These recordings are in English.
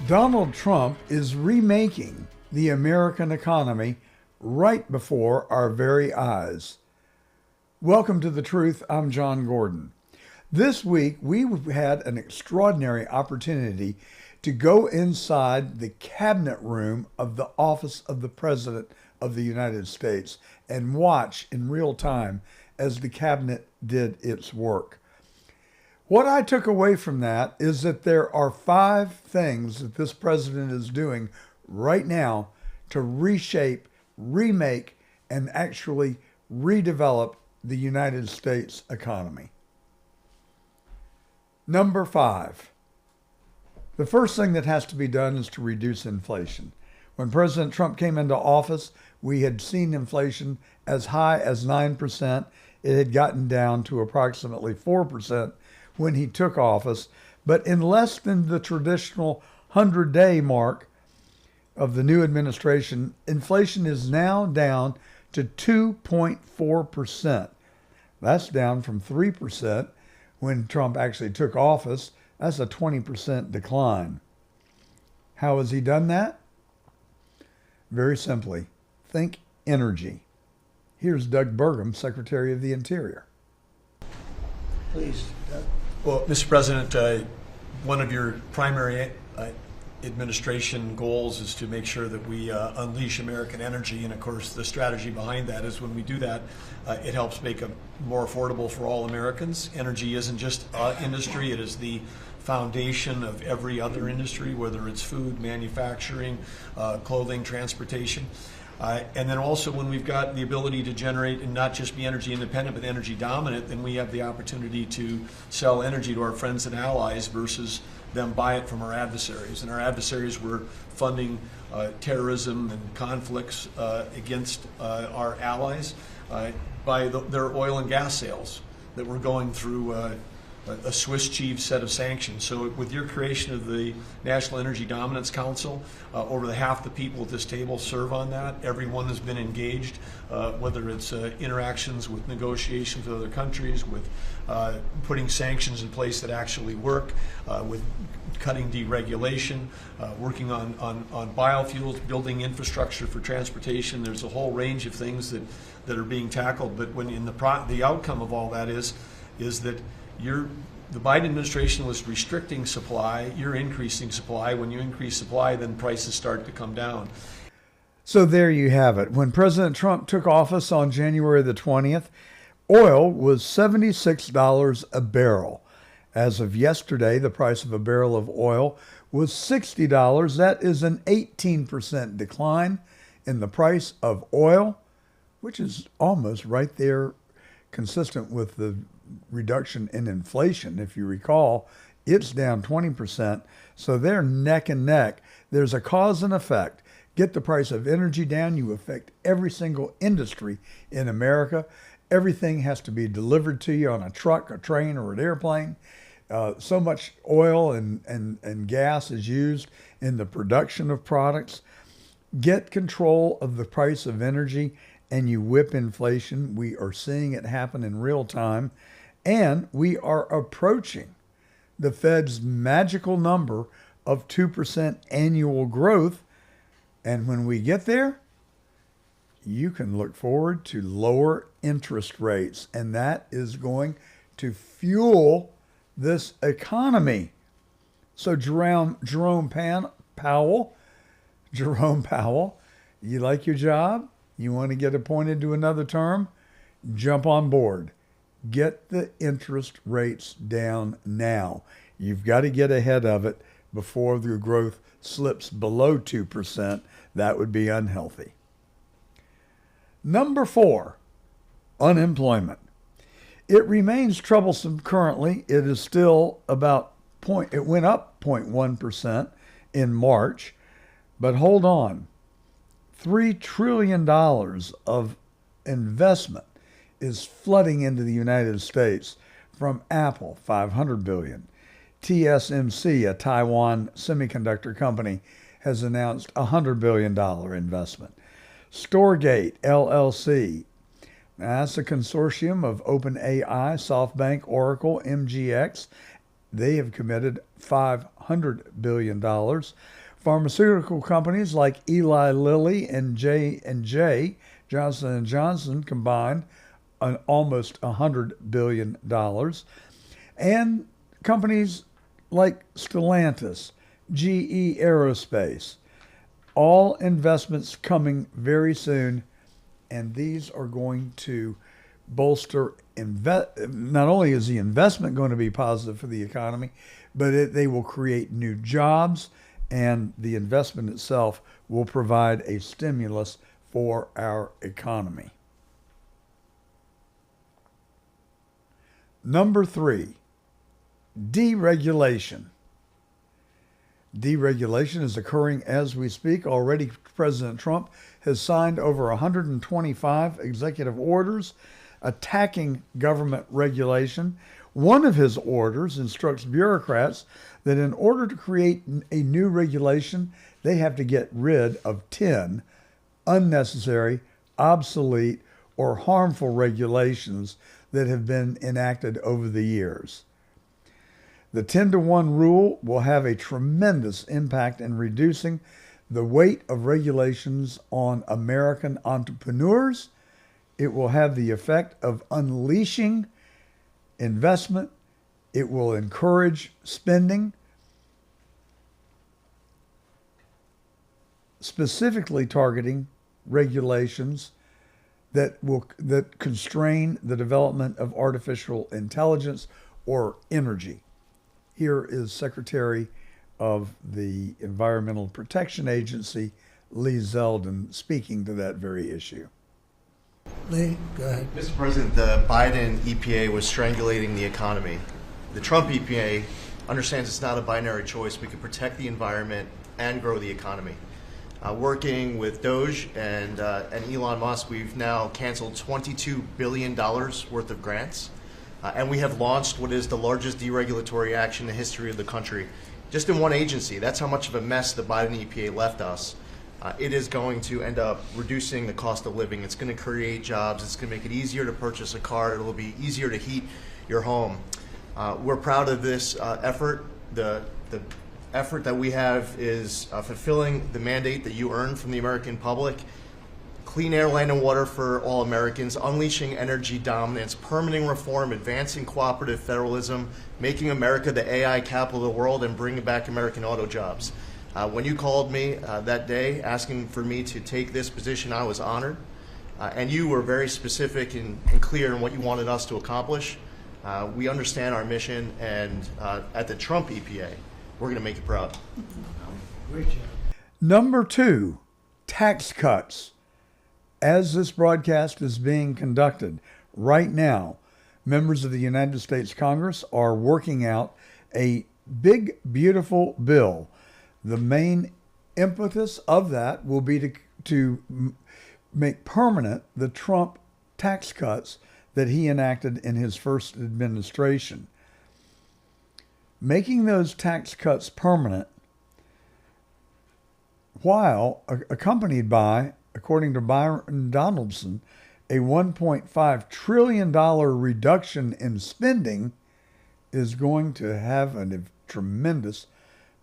Donald Trump is remaking the American economy right before our very eyes. Welcome to The Truth. I'm John Gordon. This week, we had an extraordinary opportunity to go inside the cabinet room of the office of the President of the United States and watch in real time as the cabinet did its work. What I took away from that is that there are 5 things that this president is doing right now to reshape, remake, and actually redevelop the United States economy. Number 5. The first thing that has to be done is to reduce inflation. When President Trump came into office, we had seen inflation as high as 9%. It had gotten down to approximately 4% when he took office, but in less than the traditional 100-day mark of the new administration, inflation is now down to 2.4%. That's down from 3% when Trump actually took office. That's a 20% decline. How has he done that? Very simply, think energy. Here's Doug Burgum, Secretary of the Interior. Please, Doug. Well, Mr. President, one of your primary administration goals is to make sure that we unleash American energy, and of course the strategy behind that is when we do that, it helps make it more affordable for all Americans. Energy isn't just industry, it is the foundation of every other industry, whether it's food, manufacturing, clothing, transportation. And then also when we've got the ability to generate and not just be energy independent but energy dominant, then we have the opportunity to sell energy to our friends and allies versus them buy it from our adversaries. And our adversaries were funding terrorism and conflicts against our allies by their oil and gas sales that were going through a Swiss cheese set of sanctions. So with your creation of the National Energy Dominance Council, over half the people at this table serve on that. Everyone has been engaged, whether it's interactions with negotiations with other countries, with putting sanctions in place that actually work, with cutting deregulation, working on biofuels, building infrastructure for transportation. There's a whole range of things that are being tackled. But when in the outcome of all that is that the Biden administration was restricting supply, you're increasing supply. When you increase supply, then prices start to come down. So there you have it. When President Trump took office on January the 20th, oil was $76 a barrel. As of yesterday, the price of a barrel of oil was $60. That is an 18% decline in the price of oil, which is almost right there consistent with the reduction in inflation. If you recall, it's down 20%. So they're neck and neck. There's a cause and effect. Get the price of energy down, you affect every single industry in America. Everything has to be delivered to you on a truck, a train, or an airplane. So much oil and gas is used in the production of products. Get control of the price of energy and you whip inflation. We are seeing it happen in real time. And we are approaching the Fed's magical number of 2% annual growth. And when we get there, you can look forward to lower interest rates. And that is going to fuel this economy. So Jerome Powell, you like your job? You want to get appointed to another term? Jump on board. Get the interest rates down now. You've got to get ahead of it before the growth slips below 2%. That would be unhealthy. Number 4, unemployment. It remains troublesome currently. It is still it went up 0.1% in March, but hold on. $3 trillion of investment is flooding into the United States from Apple, $500 billion. TSMC, a Taiwan semiconductor company, has announced a $100 billion investment. Storgate, LLC, that's a consortium of OpenAI, SoftBank, Oracle, MGX. They have committed $500 billion. Pharmaceutical companies like Eli Lilly and J&J, Johnson & Johnson, combined on almost $100 billion. And companies like Stellantis, GE Aerospace, all investments coming very soon. And these are going to bolster not only is the investment going to be positive for the economy, but they will create new jobs, and the investment itself will provide a stimulus for our economy. Number 3, deregulation. Deregulation is occurring as we speak. Already, President Trump has signed over 125 executive orders attacking government regulation. One of his orders instructs bureaucrats that in order to create a new regulation, they have to get rid of 10 unnecessary, obsolete, or harmful regulations that have been enacted over the years. The 10-to-1 rule will have a tremendous impact in reducing the weight of regulations on American entrepreneurs. It will have the effect of unleashing investment. It will encourage spending, specifically targeting regulations that constrain the development of artificial intelligence or energy. Here is Secretary of the Environmental Protection Agency, Lee Zeldin, speaking to that very issue. Lee, go ahead. Mr. President, the Biden EPA was strangulating the economy. The Trump EPA understands it's not a binary choice. We can protect the environment and grow the economy. Working with Doge and Elon Musk, we've now canceled $22 billion worth of grants. And we have launched what is the largest deregulatory action in the history of the country. Just in one agency. That's how much of a mess the Biden EPA left us. It is going to end up reducing the cost of living. It's going to create jobs. It's going to make it easier to purchase a car. It will be easier to heat your home. We're proud of this effort. The effort that we have is fulfilling the mandate that you earned from the American public. Clean air, land, and water for all Americans, unleashing energy dominance, permitting reform, advancing cooperative federalism, making America the AI capital of the world, and bringing back American auto jobs. When you called me that day asking for me to take this position, I was honored. And you were very specific and clear in what you wanted us to accomplish. We understand our mission, and at the Trump EPA, we're going to make you proud. Great job. Number 2, tax cuts. As this broadcast is being conducted right now, members of the United States Congress are working out a big, beautiful bill. The main impetus of that will be to make permanent the Trump tax cuts that he enacted in his first administration. Making those tax cuts permanent, while accompanied by, according to Byron Donaldson, a $1.5 trillion reduction in spending, is going to have a tremendous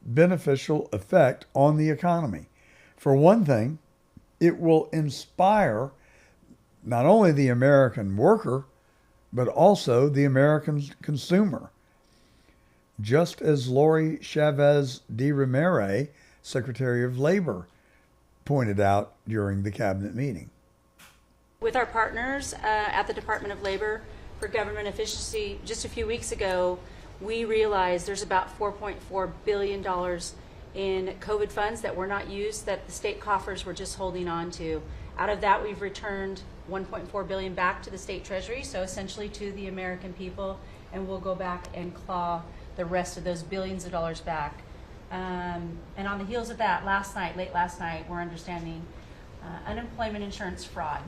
beneficial effect on the economy. For one thing, it will inspire not only the American worker, but also the American consumer. Just as Lori Chavez de Ramírez, Secretary of Labor, pointed out during the cabinet meeting. With our partners at the Department of Labor for Government Efficiency, just a few weeks ago, we realized there's about $4.4 billion in COVID funds that were not used, that the state coffers were just holding on to. Out of that, we've returned $1.4 billion back to the state treasury, so essentially to the American people, and we'll go back and claw the rest of those billions of dollars back. And on the heels of that, late last night, we're understanding unemployment insurance fraud.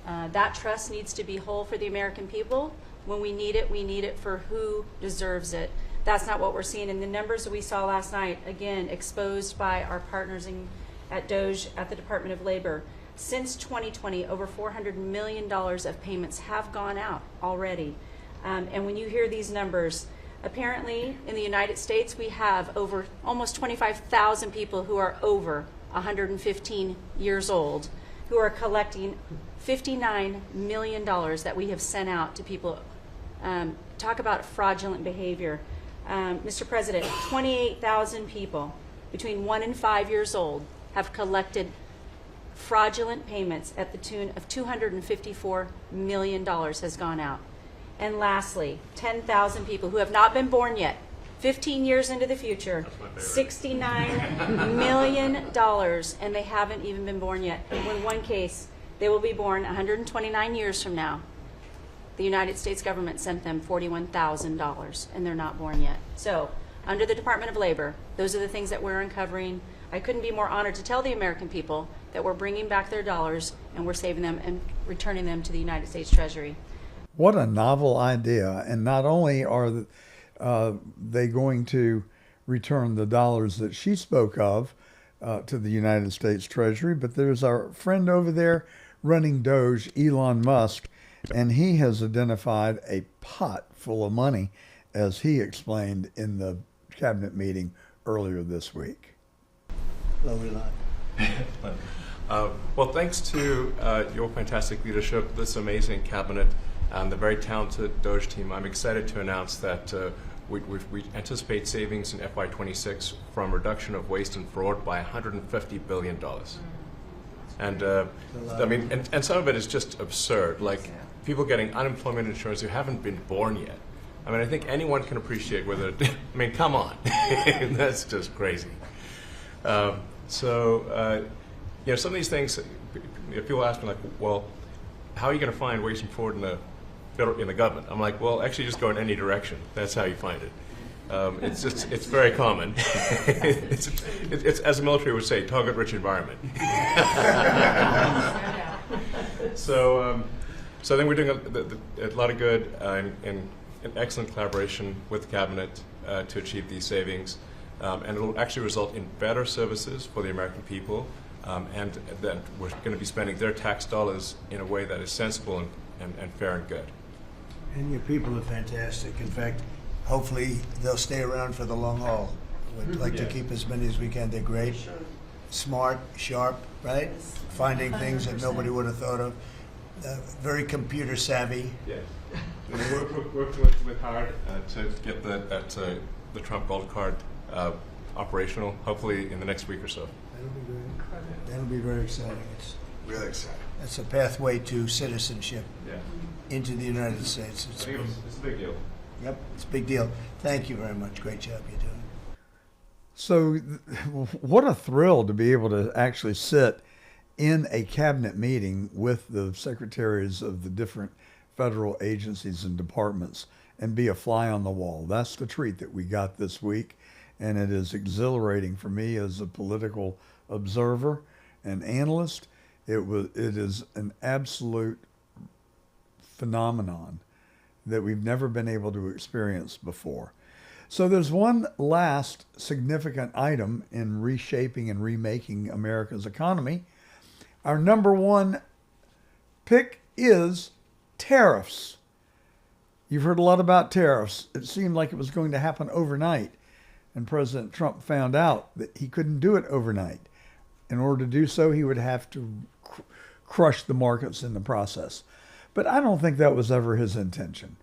That trust needs to be whole for the American people. When we need it for who deserves it. That's not what we're seeing. In the numbers that we saw last night, again, exposed by our partners at Doge at the Department of Labor, since 2020, over $400 million of payments have gone out already. And when you hear these numbers, Apparently, in the United States, we have over almost 25,000 people who are over 115 years old who are collecting $59 million that we have sent out to people. Talk about fraudulent behavior. Mr. President, 28,000 people between 1 and 5 years old have collected fraudulent payments at the tune of $254 million has gone out. And lastly, 10,000 people who have not been born yet, 15 years into the future, $69 million, and they haven't even been born yet. In one case, they will be born 129 years from now. The United States government sent them $41,000, and they're not born yet. So, under the Department of Labor, those are the things that we're uncovering. I couldn't be more honored to tell the American people that we're bringing back their dollars and we're saving them and returning them to the United States Treasury. What a novel idea. And not only are they going to return the dollars that she spoke of to the United States Treasury, but there's our friend over there running Doge, Elon Musk, and he has identified a pot full of money, as he explained in the cabinet meeting earlier this week. Lower line. Well, thanks to your fantastic leadership, this amazing cabinet, and the very talented Doge team, I'm excited to announce that we anticipate savings in FY26 from reduction of waste and fraud by $150 billion. And I mean, and some of it is just absurd, like people getting unemployment insurance who haven't been born yet. I mean, I think anyone can appreciate whether, I mean, come on, that's just crazy. So, you know, some of these things, people ask me like, well, how are you going to find waste and fraud in the government? I'm like, well, actually just go in any direction. That's how you find it. It's very common. it's, as the military would say, target-rich environment. So I think we're doing a lot of good in excellent collaboration with the cabinet to achieve these savings. And it will actually result in better services for the American people, and that we're going to be spending their tax dollars in a way that is sensible and fair and good. And your people are fantastic. In fact, hopefully they'll stay around for the long haul. We'd like to keep as many as we can. They're great, smart, sharp, right? Finding things that nobody would have thought of. Very computer savvy. Yeah. Worked with hard to get the Trump Gold Card operational, hopefully in the next week or so. That'll be great. That'll be very exciting. It's Really exciting. That's a pathway to citizenship Yeah. into the United States. I think it's a big deal. Yep, it's a big deal. Thank you very much. Great job you're doing. So what a thrill to be able to actually sit in a cabinet meeting with the secretaries of the different federal agencies and departments and be a fly on the wall. That's the treat that we got this week, and it is exhilarating for me as a political observer and analyst. It is an absolute phenomenon that we've never been able to experience before. So there's one last significant item in reshaping and remaking America's economy. Our number one pick is tariffs. You've heard a lot about tariffs. It seemed like it was going to happen overnight, and President Trump found out that he couldn't do it overnight. In order to do so, he would have to crush the markets in the process. But I don't think that was ever his intention.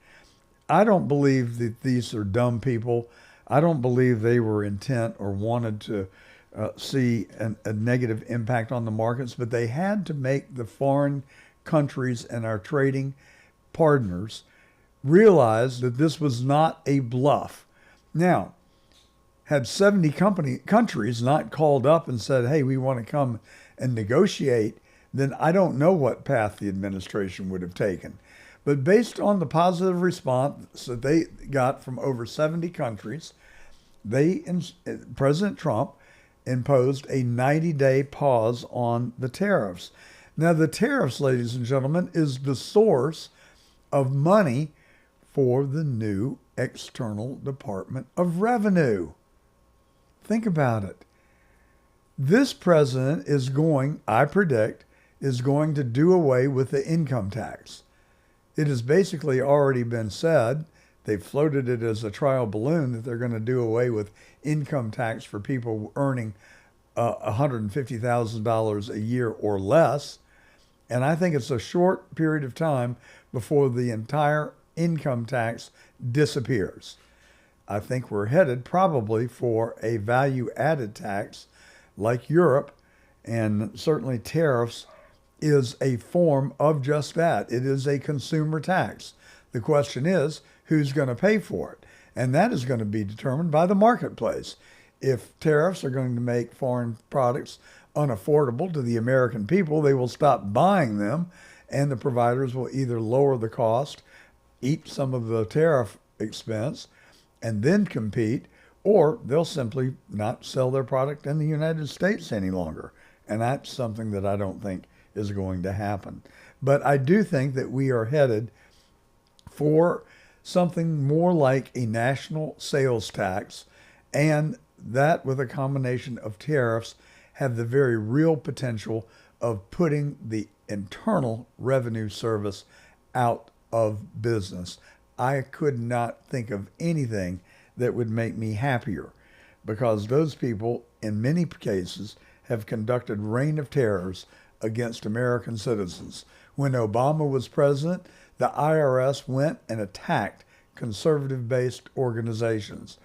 I don't believe that these are dumb people. I don't believe they were intent or wanted to see a negative impact on the markets, but they had to make the foreign countries and our trading partners realize that this was not a bluff. Now, had 70 countries not called up and said, hey, we want to come and negotiate, then I don't know what path the administration would have taken. But based on the positive response that they got from over 70 countries, President Trump imposed a 90-day pause on the tariffs. Now, the tariffs, ladies and gentlemen, is the source of money for the new external Department of Revenue. Think about it. This president is going, I predict, is going to do away with the income tax. It has basically already been said They floated it as a trial balloon that they're going to do away with income tax for people earning $150,000 a year or less. And I think it's a short period of time before the entire income tax disappears. I think we're headed probably for a value added tax like Europe, and certainly tariffs is a form of just that. It is a consumer tax. The question is, who's going to pay for it? And that is going to be determined by the marketplace. If tariffs are going to make foreign products unaffordable to the American people, they will stop buying them, and the providers will either lower the cost, eat some of the tariff expense, and then compete, or they'll simply not sell their product in the United States any longer. And that's something that I don't think is going to happen. But I do think that we are headed for something more like a national sales tax, and that with a combination of tariffs have the very real potential of putting the Internal Revenue Service out of business. I could not think of anything that would make me happier, because those people, in many cases, have conducted reign of terrors against American citizens. When Obama was president, the IRS went and attacked conservative-based organizations.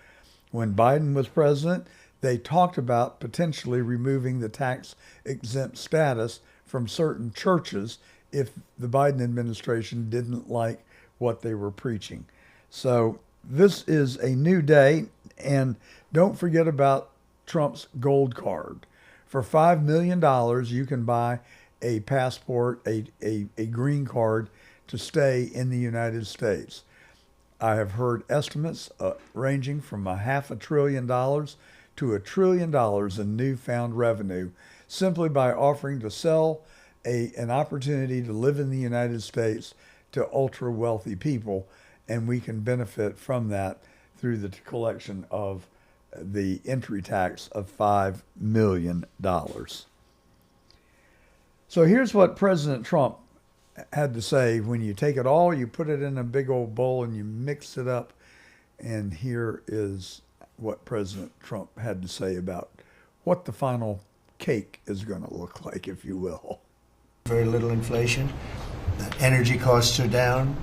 When Biden was president, they talked about potentially removing the tax-exempt status from certain churches if the Biden administration didn't like what they were preaching. So this is a new day, and don't forget about Trump's gold card. For $5 million, you can buy a passport, a green card to stay in the United States. I have heard estimates ranging from $500 billion to $1 trillion in newfound revenue simply by offering to sell an opportunity to live in the United States to ultra wealthy people, and we can benefit from that through the collection of the entry tax of $5 million. So here's what President Trump had to say. When you take it all, you put it in a big old bowl and you mix it up, and here is what President Trump had to say about what the final cake is going to look like, if you will. Very little inflation. Energy costs are down.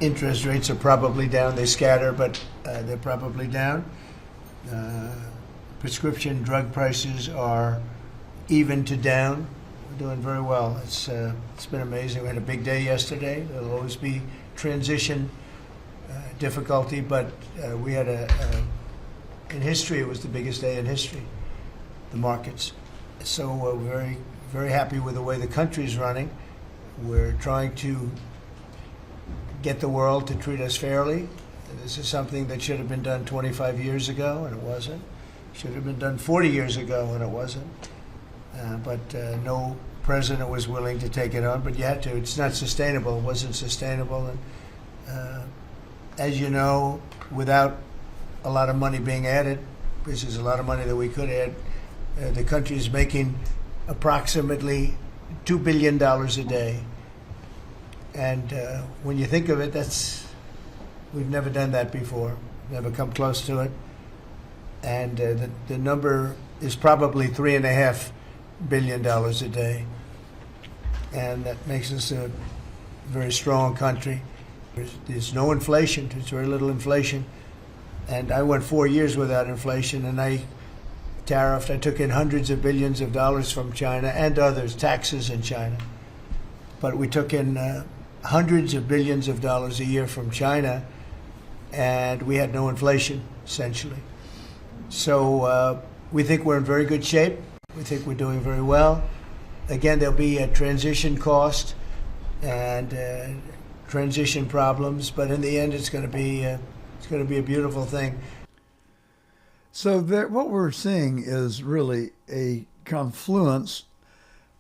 Interest rates are probably down. They scatter, but they're probably down. Prescription drug prices are even to down. We're doing very well. It's been amazing. We had a big day yesterday. There'll always be transition difficulty, but we had in history, it was the biggest day in history, the markets. So we're very, very happy with the way the country's running. We're trying to get the world to treat us fairly. This is something that should have been done 25 years ago, and it wasn't. Should have been done 40 years ago, and it wasn't. But no president was willing to take it on, but you had to. It's not sustainable. It wasn't sustainable. And as you know, without a lot of money being added, this is a lot of money that we could add, the country is making approximately $2 billion a day. And when you think of it, we've never done that before, never come close to it. And the number is probably $3.5 billion a day. And that makes us a very strong country. There's no inflation, there's very little inflation. And I went 4 years without inflation, and I took in hundreds of billions of dollars from China and others, taxes in China. But we took in hundreds of billions of dollars a year from China, and we had no inflation, essentially. So we think we're in very good shape. We think we're doing very well. Again, there'll be a transition cost and transition problems, but in the end, it's going to be a beautiful thing. So what we're seeing is really a confluence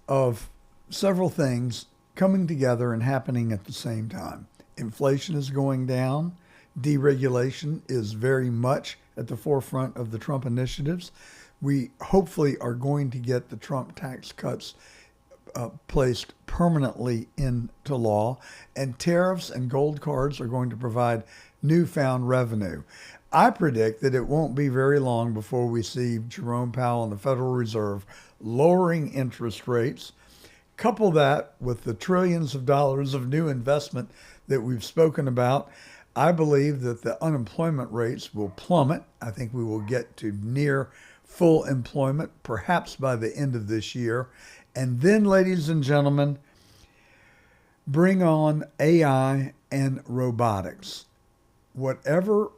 of several things coming together and happening at the same time. Inflation is going down. Deregulation is very much at the forefront of the Trump initiatives. We hopefully are going to get the Trump tax cuts placed permanently into law, and tariffs and gold cards are going to provide newfound revenue. I predict that it won't be very long before we see Jerome Powell and the Federal Reserve lowering interest rates. Couple that with the trillions of dollars of new investment that we've spoken about. I believe that the unemployment rates will plummet. I think we will get to near full employment, perhaps by the end of this year. And then, ladies and gentlemen, bring on AI and robotics. Whatever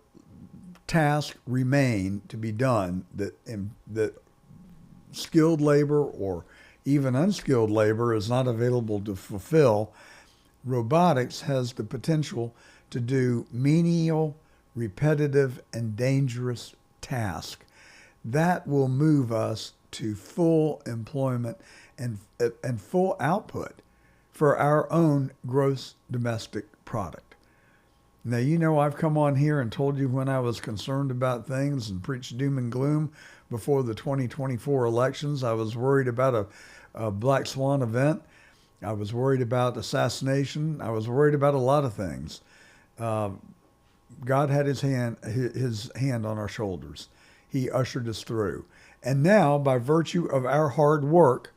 tasks remain to be done that skilled labor or even unskilled labor is not available to fulfill, robotics has the potential to do menial, repetitive, and dangerous tasks. That will move us to full employment and full output for our own gross domestic product. Now, you know, I've come on here and told you when I was concerned about things and preached doom and gloom before the 2024 elections. I was worried about a black swan event. I was worried about assassination. I was worried about a lot of things. God had his hand on our shoulders. He ushered us through. And now, by virtue of our hard work,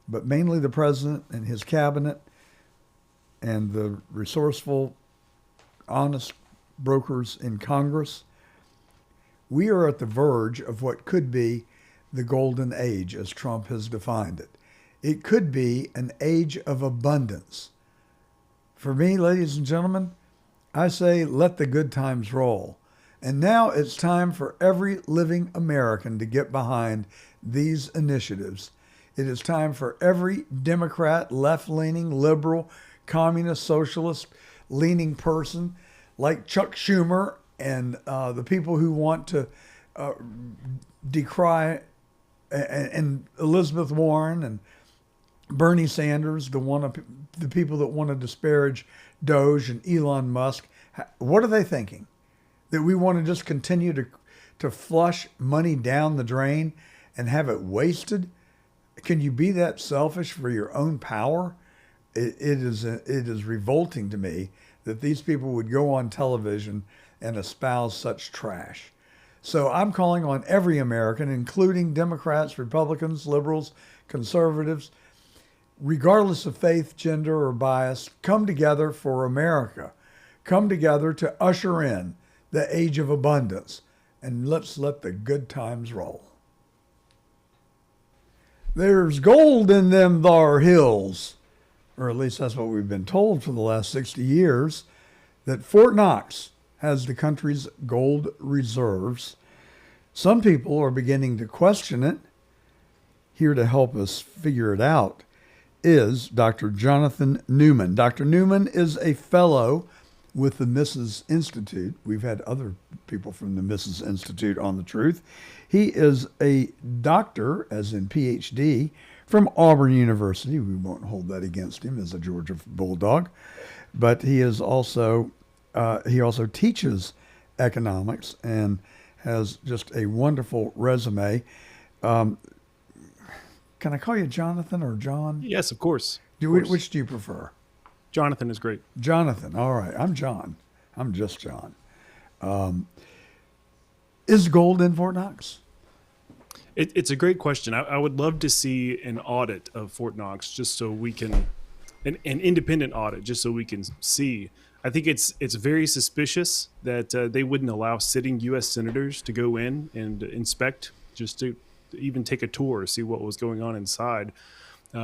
but mainly the president and his cabinet and the resourceful, honest brokers in Congress, we are at the verge of what could be the golden age, as Trump has defined it. It could be an age of abundance. For me, ladies and gentlemen, I say let the good times roll. And now it's time for every living American to get behind these initiatives. It is time for every Democrat, left-leaning, liberal, communist, socialist-leaning person like Chuck Schumer and the people who want to decry and Elizabeth Warren and Bernie Sanders, the people that want to disparage Doge and Elon Musk. What are they thinking? That we want to just continue to flush money down the drain and have it wasted? Can you be that selfish for your own power? It is revolting to me that these people would go on television and espouse such trash. So I'm calling on every American, including Democrats, Republicans, liberals, conservatives, regardless of faith, gender, or bias, come together for America. Come together to usher in the age of abundance, and let's let the good times roll. There's gold in them thar hills, or at least that's what we've been told for the last 60 years, that Fort Knox has the country's gold reserves. Some people are beginning to question it. Here to help us figure it out is Dr. Jonathan Newman. Dr. Newman is a fellow with the Mises Institute. We've had other people from the Mises Institute on The Truth. He is a doctor, as in PhD, from Auburn University. We won't hold that against him as a Georgia Bulldog. But he is also he also teaches economics and has just a wonderful resume. Can I call you Jonathan or John? Yes, of course. Which do you prefer? Jonathan is great. Jonathan. All right. I'm John. I'm just John. Is gold in Fort Knox? It's a great question. I would love to see an audit of Fort Knox just so we can, an independent audit just so we can see. I think it's very suspicious that they wouldn't allow sitting U.S. senators to go in and inspect, just to even take a tour, see what was going on inside.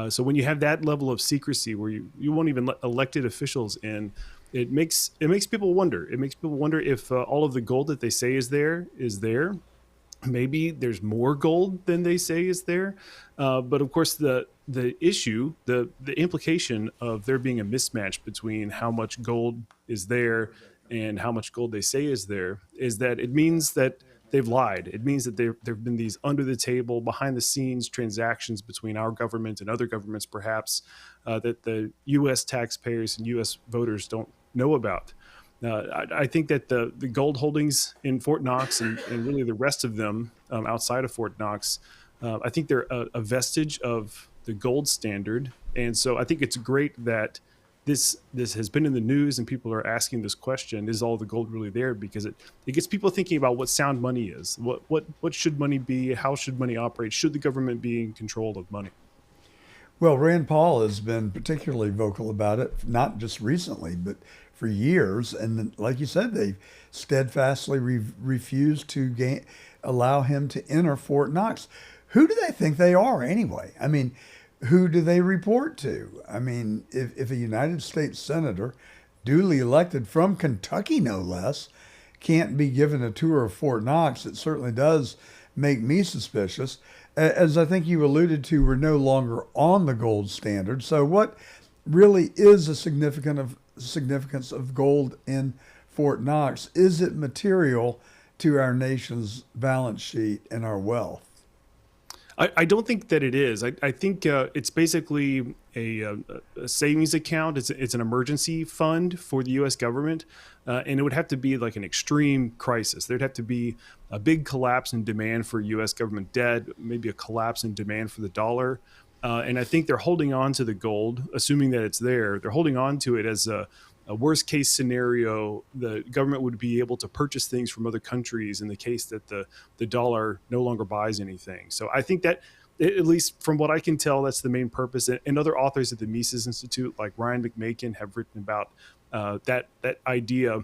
So when you have that level of secrecy where you won't even let elected officials in, it makes people wonder. It makes people wonder if all of the gold that they say is there. Maybe there's more gold than they say is there. But of course, the issue, the implication of there being a mismatch between how much gold is there and how much gold they say is there is that it means that they've lied. It means that there have been these under the table, behind the scenes transactions between our government and other governments, perhaps, that the U.S. taxpayers and U.S. voters don't know about. I think that the gold holdings in Fort Knox and really the rest of them outside of Fort Knox, I think they're a vestige of the gold standard. And so I think it's great that this has been in the news and people are asking this question: is all the gold really there? Because it gets people thinking about what sound money is. What should money be? How should money operate? Should the government be in control of money? Well, Rand Paul has been particularly vocal about it, not just recently, but for years. And like you said, they've steadfastly refused to allow him to enter Fort Knox. Who do they think they are anyway? I mean, who do they report to? I mean, if a United States senator, duly elected from Kentucky no less, can't be given a tour of Fort Knox, it certainly does make me suspicious. As I think you alluded to, we're no longer on the gold standard. So what really is the significance of gold in Fort Knox? Is it material to our nation's balance sheet and our wealth? I don't think that it is. I think it's basically a savings account. It's an emergency fund for the U.S. government, and it would have to be like an extreme crisis. There'd have to be a big collapse in demand for U.S. government debt, maybe a collapse in demand for the dollar. And I think they're holding on to the gold, assuming that it's there. They're holding on to it as a worst case scenario. The government would be able to purchase things from other countries in the case that the dollar no longer buys anything. So I think that, at least from what I can tell, that's the main purpose. And other authors at the Mises Institute, like Ryan McMakin, have written about that idea.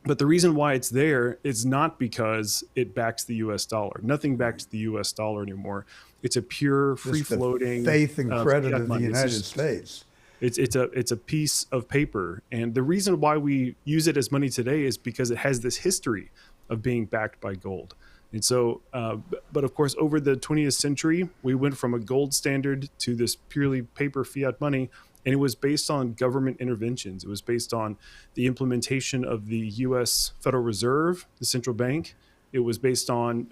But the reason why it's there is not because it backs the U.S. dollar. Nothing backs the U.S. dollar anymore. It's a pure, free-floating faith and credit fiat of the money. United States. It's a piece of paper, and the reason why we use it as money today is because it has this history of being backed by gold. And so, but of course, over the 20th century, we went from a gold standard to this purely paper fiat money, and it was based on government interventions. It was based on the implementation of the U.S. Federal Reserve, the central bank. It was based on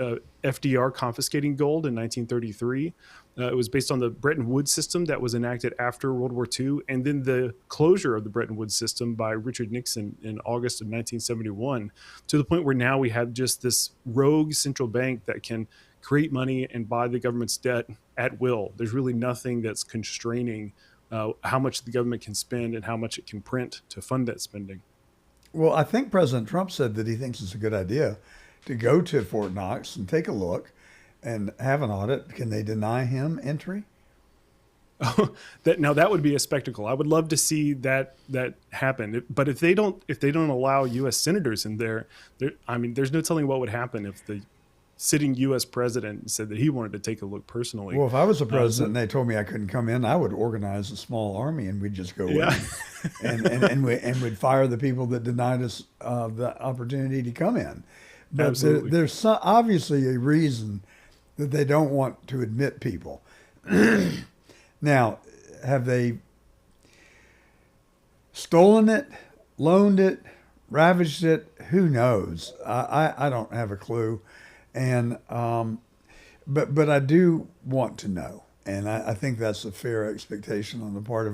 FDR confiscating gold in 1933. It was based on the Bretton Woods system that was enacted after World War II, and then the closure of the Bretton Woods system by Richard Nixon in August of 1971, to the point where now we have just this rogue central bank that can create money and buy the government's debt at will. There's really nothing that's constraining how much the government can spend and how much it can print to fund that spending. Well, I think President Trump said that he thinks it's a good idea to go to Fort Knox and take a look and have an audit. Can they deny him entry? That would be a spectacle. I would love to see that happen. But if they don't allow U.S. senators in there, I mean, there's no telling what would happen if the sitting U.S. president said that he wanted to take a look personally. Well, if I was the president and they told me I couldn't come in, I would organize a small army and we'd just go in and we'd fire the people that denied us the opportunity to come in. But there's obviously a reason that they don't want to admit people. Now, have they stolen it, loaned it, ravaged it? Who knows? I don't have a clue. And but I do want to know, and I think that's a fair expectation on the part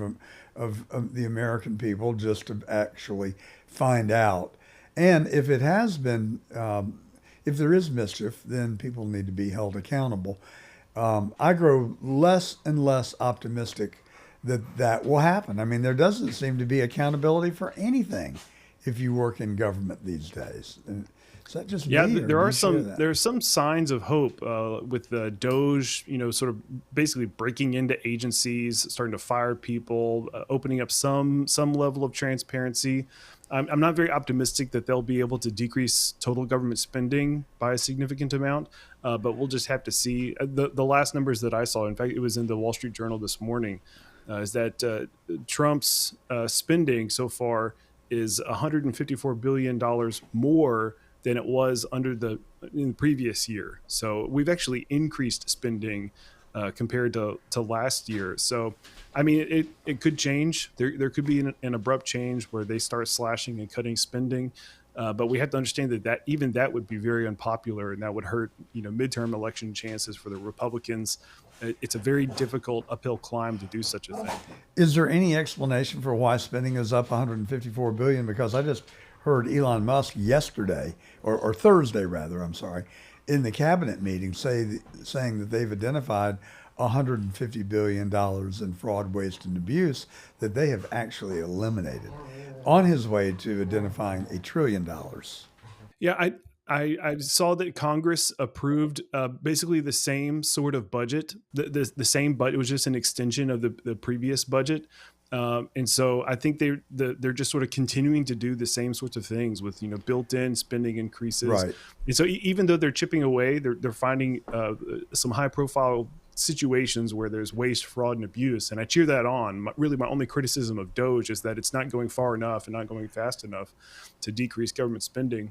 of the American people, just to actually find out. And if it has been, if there is mischief, then people need to be held accountable. I grow less and less optimistic that will happen. I mean, there doesn't seem to be accountability for anything if you work in government these days. Is that just me, there are some signs of hope with the DOJ, sort of basically breaking into agencies, starting to fire people, opening up some level of transparency. I'm not very optimistic that they'll be able to decrease total government spending by a significant amount, but we'll just have to see. The last numbers that I saw, in fact, it was in the Wall Street Journal this morning, is that Trump's spending so far is $154 billion more than it was in the previous year. So we've actually increased spending compared to last year. So, I mean, it could change. There could be an abrupt change where they start slashing and cutting spending. But we have to understand that even that would be very unpopular, and that would hurt, midterm election chances for the Republicans. It's a very difficult uphill climb to do such a thing. Is there any explanation for why spending is up $154 billion? Because I just heard Elon Musk yesterday, or Thursday rather, I'm sorry, in the cabinet meeting saying that they've identified $150 billion in fraud, waste, and abuse that they have actually eliminated on his way to identifying $1 trillion. Yeah, I saw that Congress approved basically the same sort of budget, the same, but it was just an extension of the previous budget. And so I think they're just sort of continuing to do the same sorts of things with, built-in spending increases. Right. And so even though they're chipping away, they're finding some high-profile situations where there's waste, fraud, and abuse. And I cheer that on. Really, my only criticism of DOGE is that it's not going far enough and not going fast enough to decrease government spending.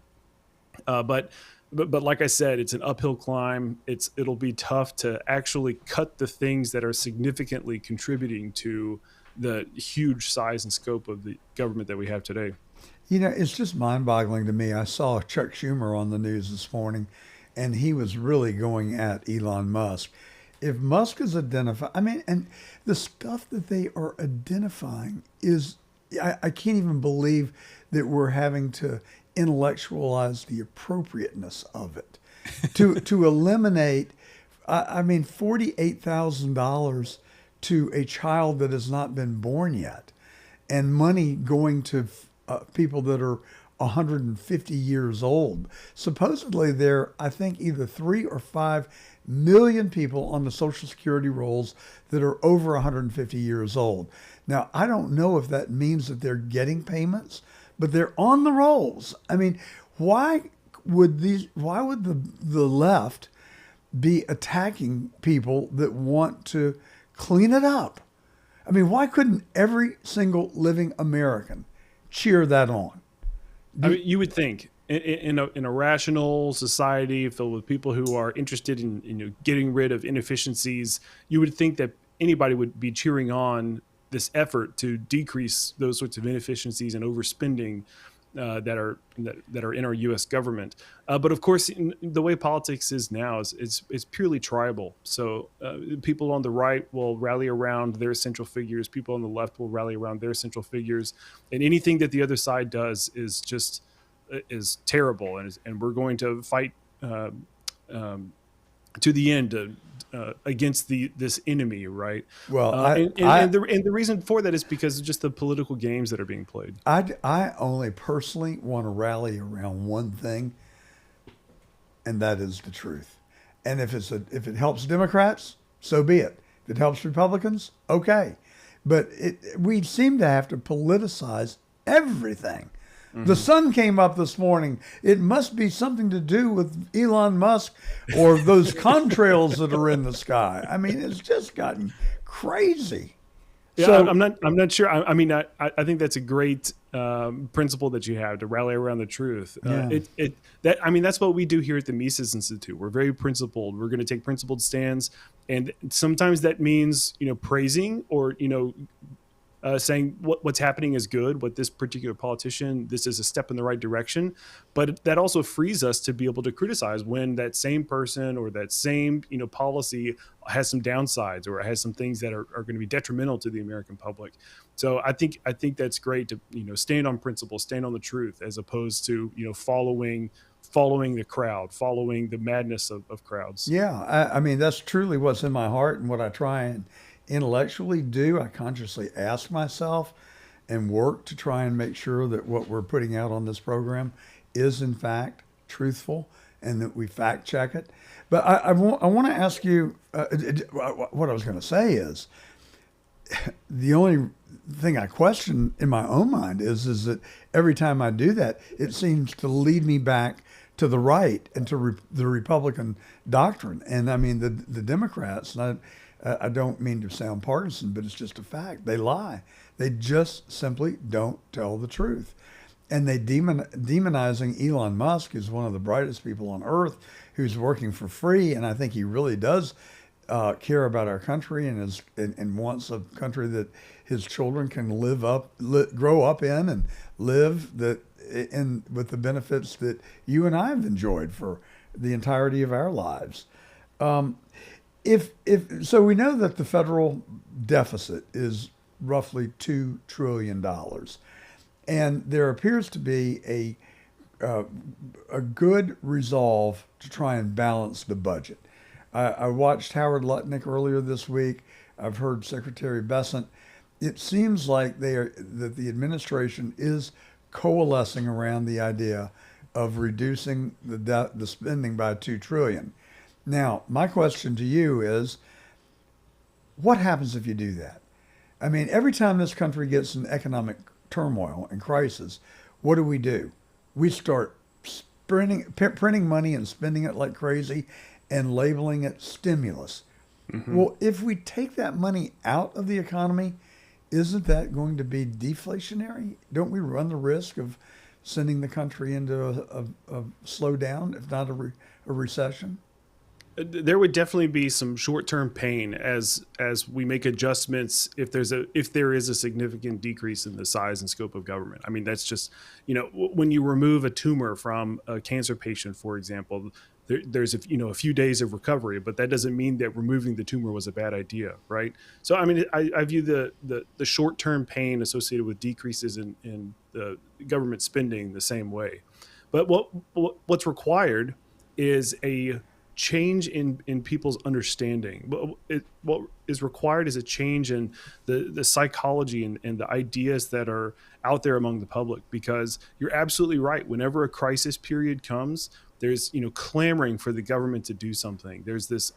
But like I said, it's an uphill climb. It'll be tough to actually cut the things that are significantly contributing to the huge size and scope of the government that we have today. It's just mind-boggling to me. I saw Chuck Schumer on the news this morning, and he was really going at Elon Musk. If Musk is identified, and the stuff that they are identifying is, I can't even believe that we're having to intellectualize the appropriateness of it. to eliminate, $48,000 to a child that has not been born yet, and money going to people that are 150 years old. Supposedly there, I think, either 3 or 5 million people on the Social Security rolls that are over 150 years old. Now, I don't know if that means that they're getting payments, but they're on the rolls. Why would the left be attacking people that want to clean it up? Why couldn't every single living American cheer that on? You would think in a rational society filled with people who are interested in getting rid of inefficiencies, you would think that anybody would be cheering on this effort to decrease those sorts of inefficiencies and overspending that are in our U.S. government. But of course, the way politics is now is purely tribal. So people on the right will rally around their central figures. People on the left will rally around their central figures. And anything that the other side does is terrible. And we're going to fight to the end against this enemy, right? Well, the reason for that is because of just the political games that are being played. I only personally want to rally around one thing, and that is the truth. And if it helps Democrats, so be it. If it helps Republicans, okay. But we seem to have to politicize everything. The sun came up this morning. It must be something to do with Elon Musk or those contrails that are in the sky. It's just gotten crazy. Yeah, So I'm not sure. I think that's a great principle that you have to rally around the truth. Yeah. That's what we do here at the Mises Institute. We're very principled. We're going to take principled stands, and sometimes that means praising or saying what's happening is good, what this particular politician, this is a step in the right direction. But that also frees us to be able to criticize when that same person or that same policy has some downsides or has some things that are going to be detrimental to the American public. So I think that's great to stand on principle, stand on the truth, as opposed to following the crowd, following the madness of crowds. yeah, that's truly what's in my heart and what I try and intellectually do. I consciously ask myself and work to try and make sure that what we're putting out on this program is in fact truthful and that we fact check it. But I want to ask you, what I was going to say is, the only thing I question in my own mind is that every time I do that, it seems to lead me back to the right and to the Republican doctrine. And the Democrats, and I don't mean to sound partisan, but it's just a fact. They lie. They just simply don't tell the truth. And they demonizing Elon Musk, who's one of the brightest people on earth, who's working for free. And I think he really does care about our country and wants a country that his children can grow up in and live with the benefits that you and I have enjoyed for the entirety of our lives. So we know that the federal deficit is roughly $2 trillion, and there appears to be a good resolve to try and balance the budget. I watched Howard Lutnick earlier this week. I've heard Secretary Bessent. It seems like that the administration is coalescing around the idea of reducing the spending by $2 trillion. Now, my question to you is, what happens if you do that? I mean, every time this country gets in economic turmoil and crisis, what do? We start printing money and spending it like crazy and labeling it stimulus. Well, if we take that money out of the economy, isn't that going to be deflationary? Don't we run the risk of sending the country into a slowdown, if not a recession? There would definitely be some short-term pain as we make adjustments if there is a significant decrease in the size and scope of government. I mean, that's just, when you remove a tumor from a cancer patient, for example, there's a few days of recovery, but that doesn't mean that removing the tumor was a bad idea, right? So I mean, I view the short-term pain associated with decreases in the government spending the same way. But what's required is a change in people's understanding. What is required is a change in the psychology and the ideas that are out there among the public, because you're absolutely right. Whenever a crisis period comes, there's clamoring for the government to do something. There's this,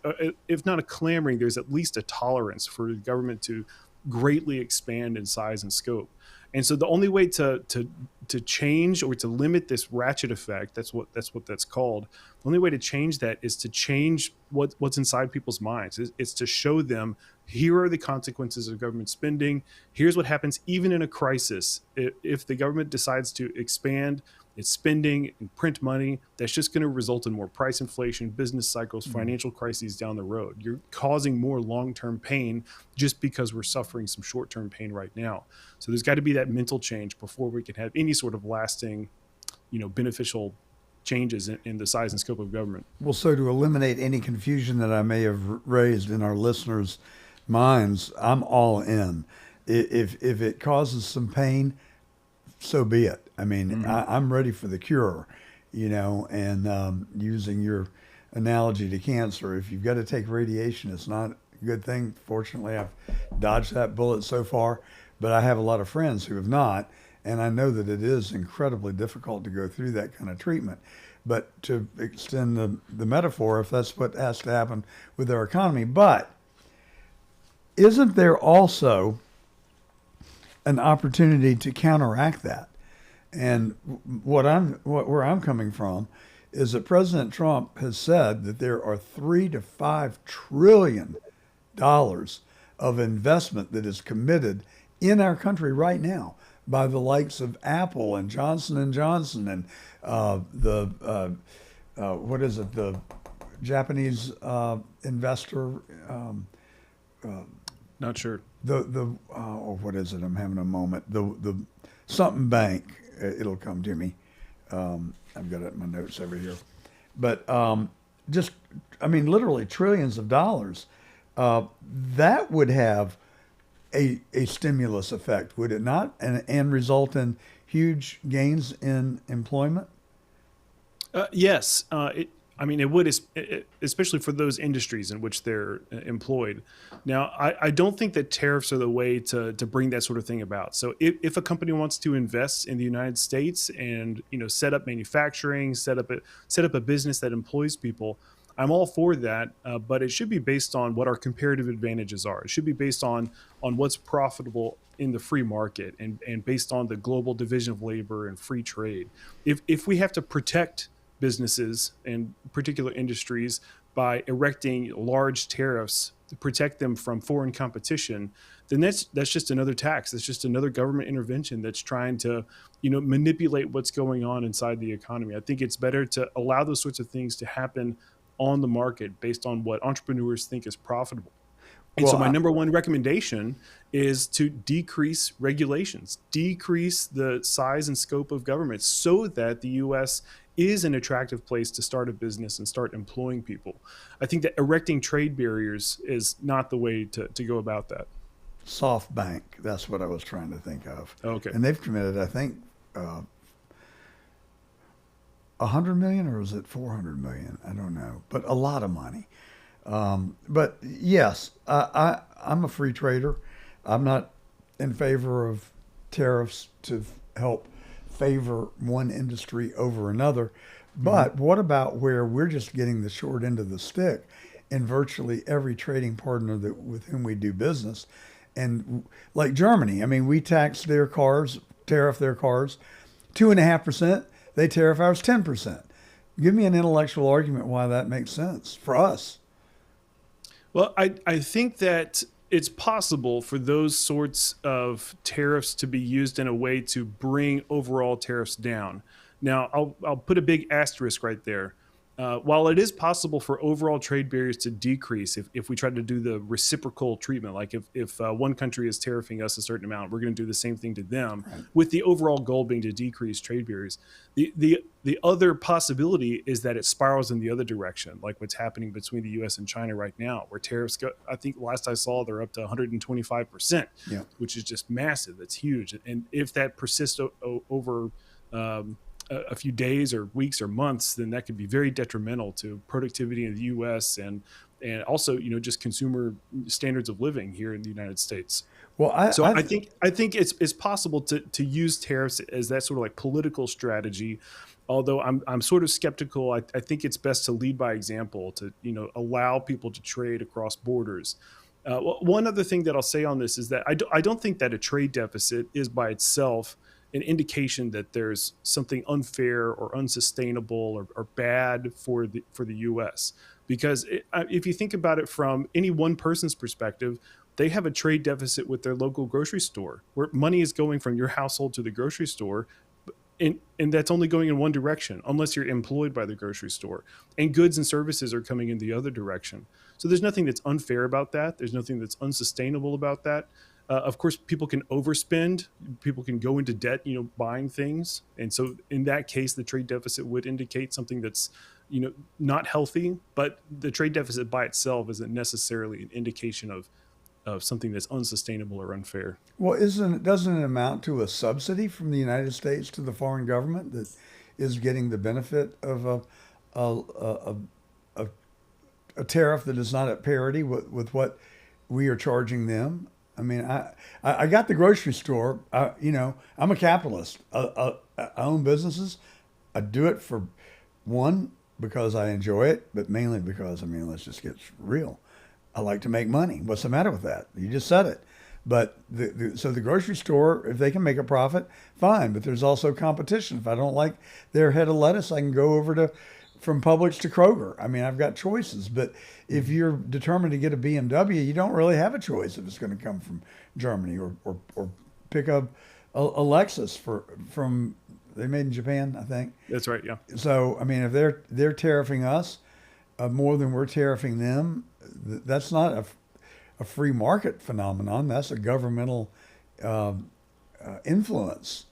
if not a clamoring, there's at least a tolerance for the government to greatly expand in size and scope. And so the only way to change or to limit this ratchet effect, that's what that's called. The only way to change that is to change what's inside people's minds. It's to show them, here are the consequences of government spending. Here's what happens even in a crisis. If the government decides to expand its spending and print money, that's just going to result in more price inflation, business cycles, financial crises down the road. You're causing more long-term pain just because we're suffering some short-term pain right now. So there's got to be that mental change before we can have any sort of lasting, beneficial changes in the size and scope of government. Well, so to eliminate any confusion that I may have raised in our listeners' minds, I'm all in. If it causes some pain, so be it. I mean, I'm ready for the cure, and using your analogy to cancer, if you've got to take radiation, it's not a good thing. Fortunately, I've dodged that bullet so far, but I have a lot of friends who have not, and I know that it is incredibly difficult to go through that kind of treatment. But to extend the metaphor, if that's what has to happen with our economy, but isn't there also an opportunity to counteract that? And where I'm coming from is that President Trump has said that there are $3 to $5 trillion of investment that is committed in our country right now by the likes of Apple and Johnson & Johnson and the Japanese investor. Not sure. What is it? I'm having a moment. The something bank. It'll come to me. I've got it in my notes over here. But literally trillions of dollars. That would have a stimulus effect, would it not? And result in huge gains in employment? Yes. It would, especially for those industries in which they're employed. Now, I don't think that tariffs are the way to bring that sort of thing about. So if a company wants to invest in the United States and set up manufacturing, set up a business that employs people, I'm all for that. But it should be based on what our comparative advantages are. It should be based on what's profitable in the free market and based on the global division of labor and free trade. If we have to protect businesses and particular industries by erecting large tariffs to protect them from foreign competition, then that's just another tax. That's just another government intervention that's trying to, manipulate what's going on inside the economy. I think it's better to allow those sorts of things to happen on the market based on what entrepreneurs think is profitable. And so my number one recommendation is to decrease regulations, decrease the size and scope of government so that the U.S. is an attractive place to start a business and start employing people. I think that erecting trade barriers is not the way to go about that. SoftBank, that's what I was trying to think of. Okay. And they've committed, I think, $100 million, or is it $400 million? I don't know, but a lot of money But yes, I'm a free trader. I'm not in favor of tariffs to help favor one industry over another. But what about where we're just getting the short end of the stick in virtually every trading partner with whom we do business? And like Germany, I mean, we tax their cars, tariff their cars 2.5%. They tariff ours 10%. Give me an intellectual argument why that makes sense for us. Well, I think that it's possible for those sorts of tariffs to be used in a way to bring overall tariffs down. Now, I'll put a big asterisk right there. While it is possible for overall trade barriers to decrease if we try to do the reciprocal treatment, like if one country is tariffing us a certain amount, we're going to do the same thing to them, right, with the overall goal being to decrease trade barriers. The other possibility is that it spirals in the other direction, like what's happening between the U.S. and China right now, where tariffs go, I think last I saw, they're up to 125%, yeah, which is just massive. That's huge. And if that persists over a few days or weeks or months, then that could be very detrimental to productivity in the U.S. and also, just consumer standards of living here in the United States. Well, I think it's possible to use tariffs as that sort of like political strategy. Although I'm sort of skeptical. I think it's best to lead by example, to allow people to trade across borders. One other thing that I'll say on this is that I don't think that a trade deficit is by itself an indication that there's something unfair or unsustainable or bad for the U.S. Because if you think about it from any one person's perspective, they have a trade deficit with their local grocery store, where money is going from your household to the grocery store, and that's only going in one direction, unless you're employed by the grocery store. And goods and services are coming in the other direction. So there's nothing that's unfair about that. There's nothing that's unsustainable about that. Of course, people can overspend. People can go into debt, buying things. And so in that case, the trade deficit would indicate something that's, not healthy. But the trade deficit by itself isn't necessarily an indication of something that's unsustainable or unfair. Well, doesn't it amount to a subsidy from the United States to the foreign government that is getting the benefit of a tariff that is not at parity with what we are charging them? I mean, I got the grocery store. I'm a capitalist. I own businesses. I do it for one, because I enjoy it, but mainly because, let's just get real. I like to make money. What's the matter with that? You just said it. But so the grocery store, if they can make a profit, fine. But there's also competition. If I don't like their head of lettuce, I can go over from Publix to Kroger. I've got choices. But if you're determined to get a BMW, you don't really have a choice if it's going to come from Germany or pick up a Lexus from they made in Japan, I think. That's right, yeah. So, if they're tariffing us more than we're tariffing them, that's not a free market phenomenon. That's a governmental influence.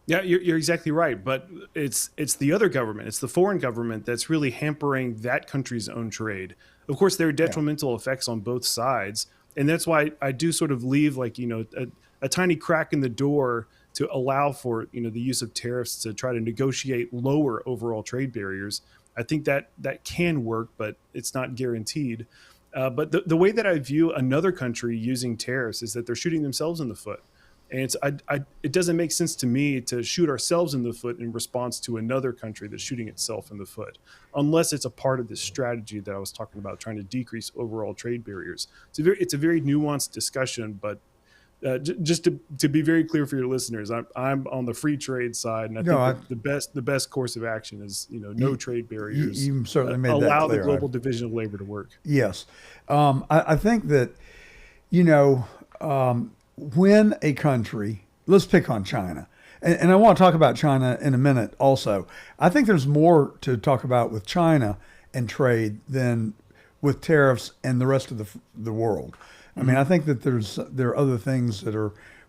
Yeah, you're exactly right. But it's the other government, it's the foreign government that's really hampering that country's own trade. Of course, there are detrimental effects on both sides. And that's why I do sort of leave a tiny crack in the door to allow for, the use of tariffs to try to negotiate lower overall trade barriers. I think that can work, but it's not guaranteed. But the way that I view another country using tariffs is that they're shooting themselves in the foot. And it doesn't make sense to me to shoot ourselves in the foot in response to another country that's shooting itself in the foot, unless it's a part of this strategy that I was talking about, trying to decrease overall trade barriers. It's a very nuanced discussion, but just to be very clear for your listeners, I'm on the free trade side, and I think the best course of action is no trade barriers. You certainly made that clear. Allow the global division of labor to work. Yes, I think that when a country, let's pick on China, and I want to talk about China in a minute also. I think there's more to talk about with China and trade than with tariffs and the rest of the world. I think that there are other things that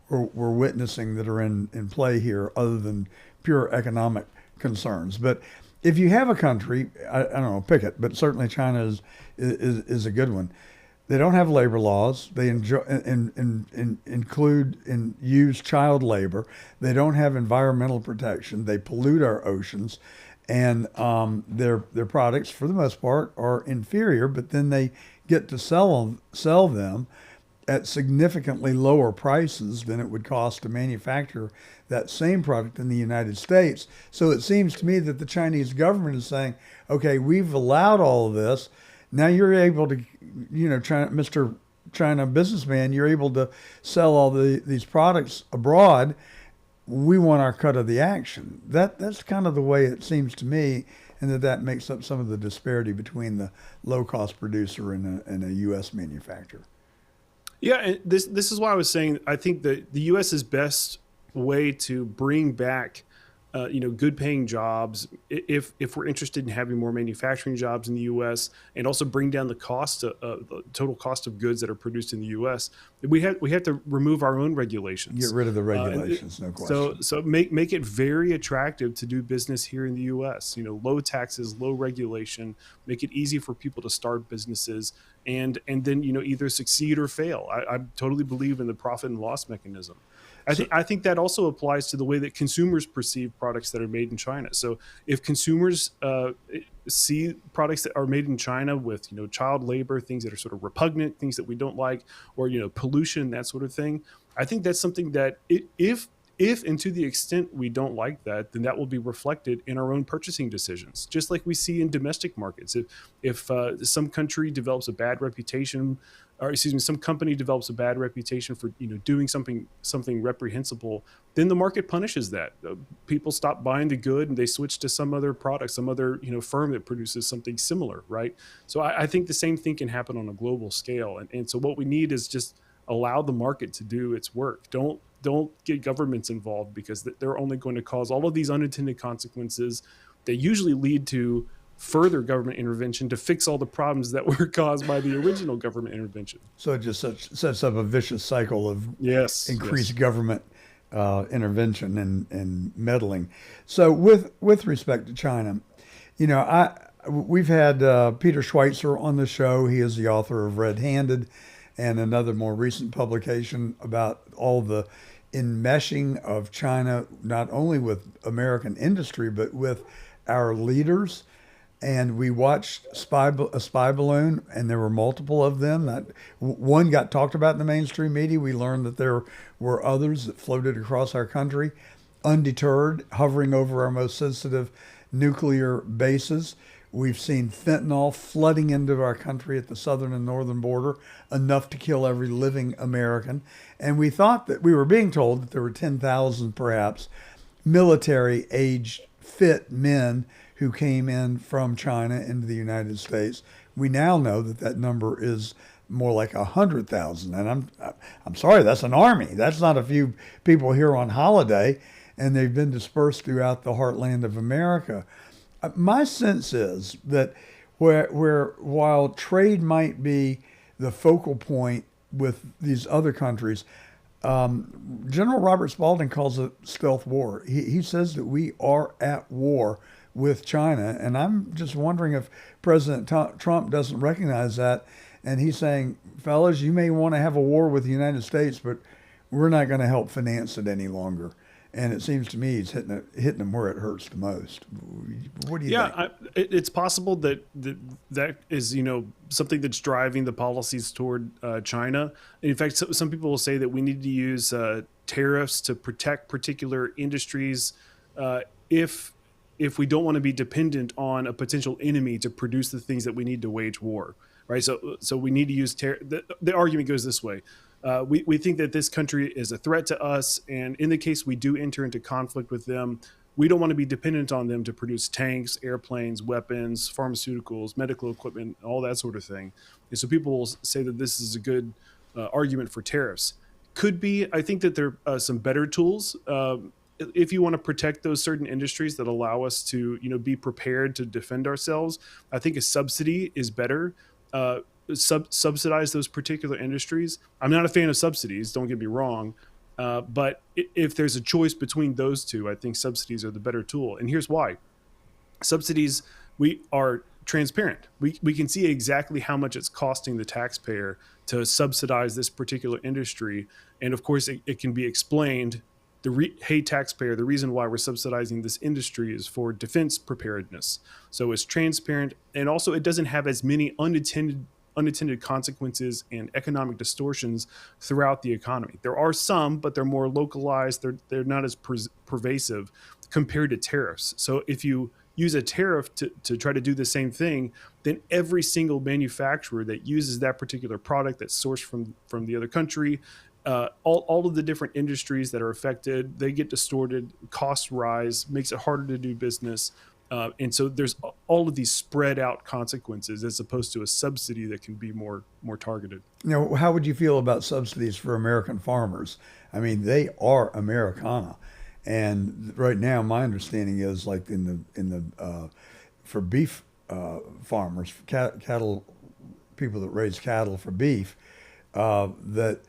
we're witnessing that are in play here other than pure economic concerns. But if you have a country, I don't know, pick it, but certainly China is a good one. They don't have labor laws. They include and use child labor. They don't have environmental protection. They pollute our oceans. and their products for the most part are inferior, but then they get to sell them at significantly lower prices than it would cost to manufacture that same product in the United States. So it seems to me that the Chinese government is saying, okay, we've allowed all of this. Now you're able to, Mr. China businessman, you're able to sell all these products abroad. We want our cut of the action. That's kind of the way it seems to me, and that makes up some of the disparity between the low-cost producer and a U.S. manufacturer. Yeah, and this is why I was saying I think that the U.S.'s best way to bring back, good paying jobs, if we're interested in having more manufacturing jobs in the U.S. and also bring down the cost, the total cost of goods that are produced in the U.S., we have to remove our own regulations. Get rid of the regulations, no question. So make it very attractive to do business here in the U.S. Low taxes, low regulation, make it easy for people to start businesses, and then either succeed or fail. I totally believe in the profit and loss mechanism. I think that also applies to the way that consumers perceive products that are made in China. So if consumers see products that are made in China with child labor, things that are sort of repugnant, things that we don't like, or pollution, that sort of thing, I think that's something that if and to the extent we don't like that, then that will be reflected in our own purchasing decisions, just like we see in domestic markets. If some country develops a bad reputation, or some company develops a bad reputation for doing something reprehensible, then the market punishes that. People stop buying the good and they switch to some other product, some other firm that produces something similar, right? So I think the same thing can happen on a global scale, and so what we need is just allow the market to do its work. Don't get governments involved, because they're only going to cause all of these unintended consequences that usually lead to further government intervention to fix all the problems that were caused by the original government intervention. So it just sets up a vicious cycle of increased government intervention and meddling. So with respect to China, we've had Peter Schweitzer on the show. He is the author of Red Handed and another more recent publication about all the enmeshing of China, not only with American industry, but with our leaders. And we watched a spy balloon, and there were multiple of them. One got talked about in the mainstream media. We learned that there were others that floated across our country, undeterred, hovering over our most sensitive nuclear bases. We've seen fentanyl flooding into our country at the southern and northern border, enough to kill every living American. And we were being told that there were 10,000 perhaps military-aged fit men who came in from China into the United States. We now know that number is more like 100,000. And I'm sorry, that's an army. That's not a few people here on holiday, and they've been dispersed throughout the heartland of America. My sense is that while trade might be the focal point with these other countries, General Robert Spalding calls it stealth war. He says that we are at war with China, and I'm just wondering if President Trump doesn't recognize that, and he's saying, fellas, you may want to have a war with the United States, but we're not going to help finance it any longer. And it seems to me he's hitting them where it hurts the most. What do you think? Yeah, it's possible that is something that's driving the policies toward China. In fact, some people will say that we need to use tariffs to protect particular industries if we don't want to be dependent on a potential enemy to produce the things that we need to wage war, right? So we need to use the argument goes this way. We think that this country is a threat to us, and in the case we do enter into conflict with them, we don't want to be dependent on them to produce tanks, airplanes, weapons, pharmaceuticals, medical equipment, all that sort of thing. And so people will say that this is a good argument for tariffs. Could be. I think that there are some better tools if you want to protect those certain industries that allow us to be prepared to defend ourselves. I think a subsidy is better. Subsidize those particular industries. I'm not a fan of subsidies, don't get me wrong, but if there's a choice between those two, I think subsidies are the better tool. And here's why. Subsidies, we are transparent. We can see exactly how much it's costing the taxpayer to subsidize this particular industry. And of course, it can be explained hey taxpayer, the reason why we're subsidizing this industry is for defense preparedness. So it's transparent, and also it doesn't have as many unintended consequences and economic distortions throughout the economy. There are some, but they're more localized. They're not as pervasive compared to tariffs. So if you use a tariff to try to do the same thing, then every single manufacturer that uses that particular product that's sourced from the other country, all of the different industries that are affected, they get distorted, costs rise, makes it harder to do business. And so there's all of these spread out consequences as opposed to a subsidy that can be more targeted. Now, how would you feel about subsidies for American farmers? I mean, they are Americana, and right now, my understanding is like for beef farmers, cattle people that raise cattle for beef, that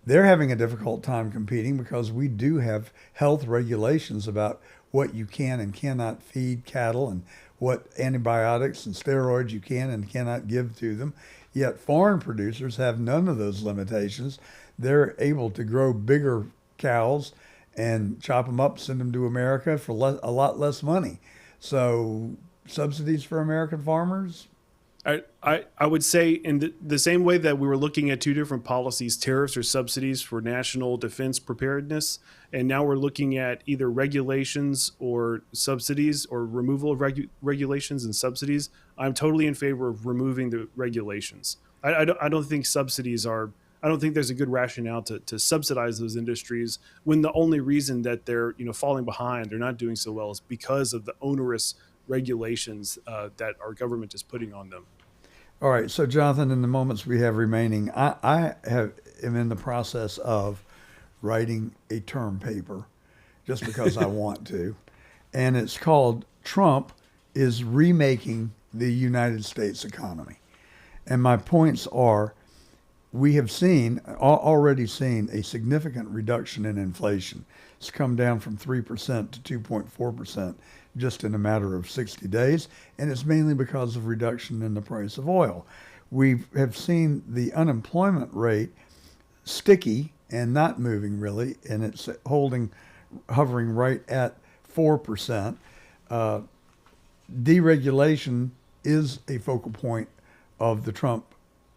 they're having a difficult time competing because we do have health regulations about what you can and cannot feed cattle and what antibiotics and steroids you can and cannot give to them. Yet foreign producers have none of those limitations. They're able to grow bigger cows and chop them up, send them to America for a lot less money. So subsidies for American farmers? I would say in the same way that we were looking at two different policies, tariffs or subsidies for national defense preparedness, and now we're looking at either regulations or subsidies or removal of regulations and subsidies. I'm totally in favor of removing the regulations. I don't think subsidies are, I don't think there's a good rationale to subsidize those industries when the only reason that they're falling behind, they're not doing so well, is because of the onerous regulations that our government is putting on them. All right, so Jonathan, in the moments we have remaining, I am in the process of writing a term paper just because I want to, and it's called "Trump is Remaking the United States Economy." And my points are, we have already seen a significant reduction in inflation. It's come down from 3% to 2.4% just in a matter of 60 days, and it's mainly because of reduction in the price of oil. We have seen the unemployment rate sticky and not moving really, and it's hovering right at 4%. Deregulation is a focal point of the Trump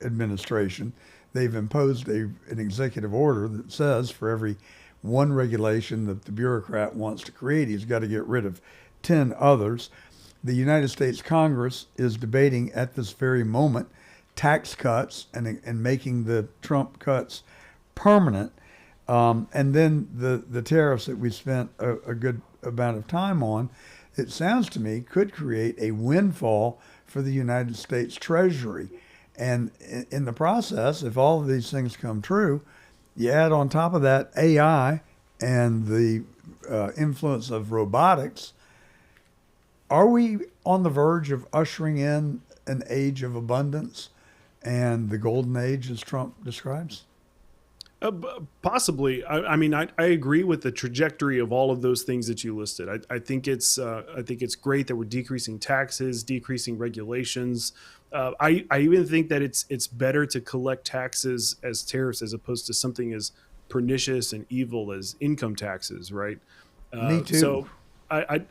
administration. They've imposed an executive order that says for every one regulation that the bureaucrat wants to create, he's got to get rid of 10 others. The United States Congress is debating at this very moment tax cuts and making the Trump cuts permanent. And then the tariffs that we spent a good amount of time on, it sounds to me, could create a windfall for the United States Treasury. And in the process, if all of these things come true, you add on top of that AI and the influence of robotics, are we on the verge of ushering in an age of abundance and the golden age as Trump describes? Possibly. I mean, I agree with the trajectory of all of those things that you listed. I think it's great that we're decreasing taxes, decreasing regulations. I even think that it's better to collect taxes as tariffs as opposed to something as pernicious and evil as income taxes, right? Me too. So I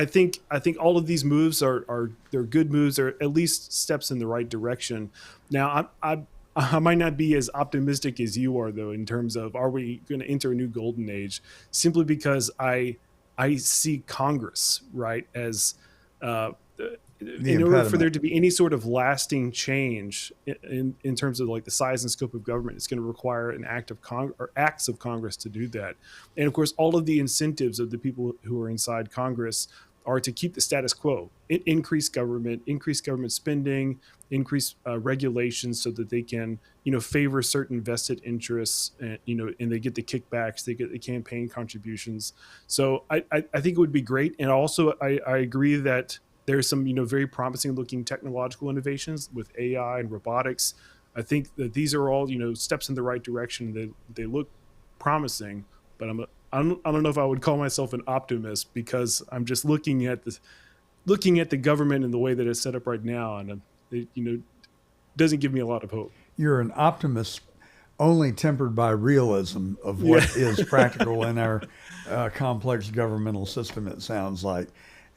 think all of these moves they're good moves, or at least steps in the right direction. Now I might not be as optimistic as you are, though, in terms of are we going to enter a new golden age, simply because I see Congress, right, as in order for there to be any sort of lasting change in terms of like the size and scope of government, it's going to require an act of acts of Congress to do that. And of course, all of the incentives of the people who are inside Congress are to keep the status quo, increase government spending, increase regulations so that they can, favor certain vested interests, and they get the kickbacks, they get the campaign contributions. So I think it would be great. And also I agree that there's some, very promising looking technological innovations with AI and robotics. I think that these are all, steps in the right direction. They look promising, but I don't know if I would call myself an optimist, because I'm just looking at the government and the way that it's set up right now, and it doesn't give me a lot of hope. You're an optimist only tempered by realism of what is practical in our complex governmental system, it sounds like.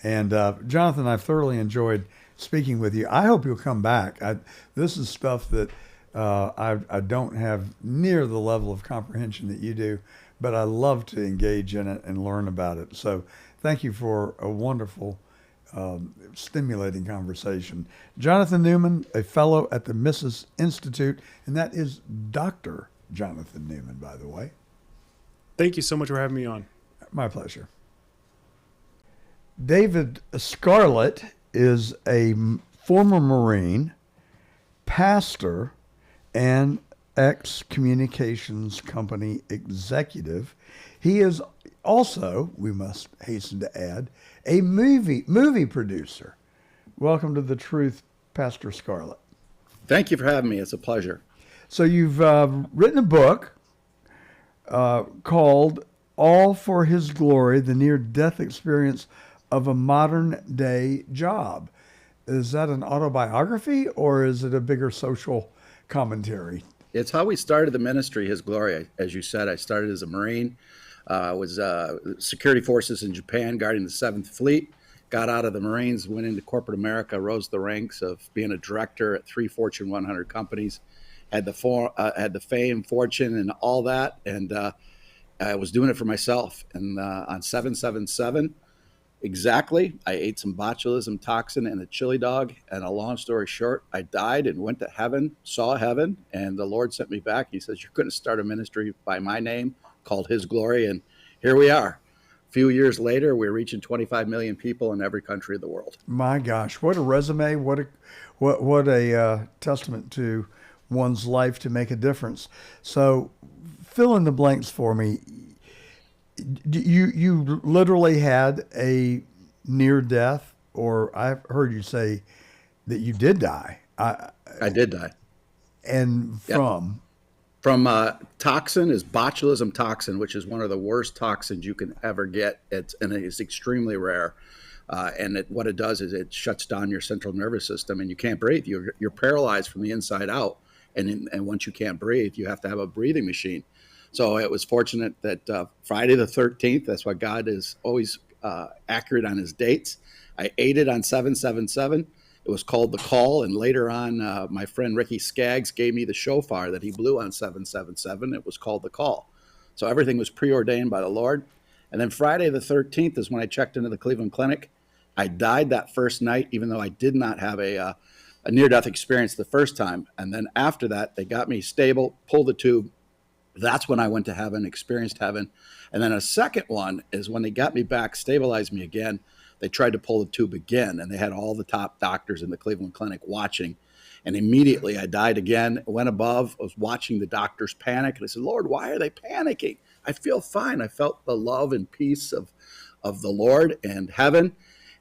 And Jonathan, I've thoroughly enjoyed speaking with you. I hope you'll come back. This is stuff that I don't have near the level of comprehension that you do, but I love to engage in it and learn about it. So thank you for a wonderful, stimulating conversation. Jonathan Newman, a fellow at the Mises Institute, and that is Dr. Jonathan Newman, by the way. Thank you so much for having me on. My pleasure. David Scarlett is a former Marine, pastor, and ex-communications company executive. He is also, we must hasten to add, a movie producer. Welcome to The Truth, Pastor Scarlett. Thank you for having me. It's a pleasure. So you've written a book called All for His Glory, the Near-Death Experience of a Modern-Day Job. Is that an autobiography or is it a bigger social commentary? It's how we started the ministry, His Glory. As you said, I started as a Marine. Was security forces in Japan, guarding the 7th Fleet. Got out of the Marines, went into corporate America, rose the ranks of being a director at 3 Fortune 100 companies. Had the fame, fortune, and all that, and I was doing it for myself. And on 7/7/7, exactly, I ate some botulism toxin and a chili dog. And a long story short, I died and went to heaven, saw heaven, and the Lord sent me back. He says, "You're going to start a ministry by my name called His Glory," and here we are. A few years later, we're reaching 25 million people in every country of the world. My gosh, what a resume! What a testament to one's life to make a difference. So, fill in the blanks for me. You literally had a near death, or I've heard you say that you did die. I did die. And from? From toxin is botulism toxin, which is one of the worst toxins you can ever get. It's extremely rare. And what it does is it shuts down your central nervous system and you can't breathe. You're paralyzed from the inside out. And once you can't breathe, you have to have a breathing machine. So it was fortunate that Friday the 13th, that's why God is always accurate on his dates. I ate it on 7/7/7. It was called The Call. And later on, my friend Ricky Skaggs gave me the shofar that he blew on 7/7/7. It was called The Call. So everything was preordained by the Lord. And then Friday the 13th is when I checked into the Cleveland Clinic. I died that first night, even though I did not have a near-death experience the first time. And then after that, they got me stable, pulled the tube. That's when I went to heaven, experienced heaven. And then a second one is when they got me back, stabilized me again. They tried to pull the tube again, and they had all the top doctors in the Cleveland Clinic watching. And immediately I died again, went above, was watching the doctors panic. And I said, "Lord, why are they panicking? I feel fine." I felt the love and peace of the Lord and heaven.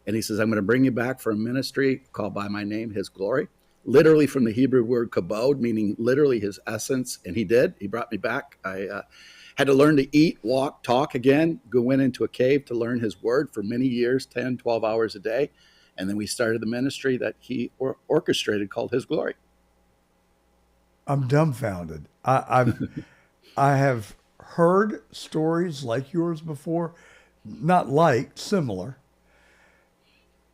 And he says, "I'm going to bring you back for a ministry called by my name, His Glory." Literally from the Hebrew word kabod, meaning literally his essence. And he did. He brought me back. I had to learn to eat, walk, talk again, went into a cave to learn his word for many years, 10, 12 hours a day. And then we started the ministry that he orchestrated called His Glory. I'm dumbfounded. I have heard stories like yours before, not like, similar.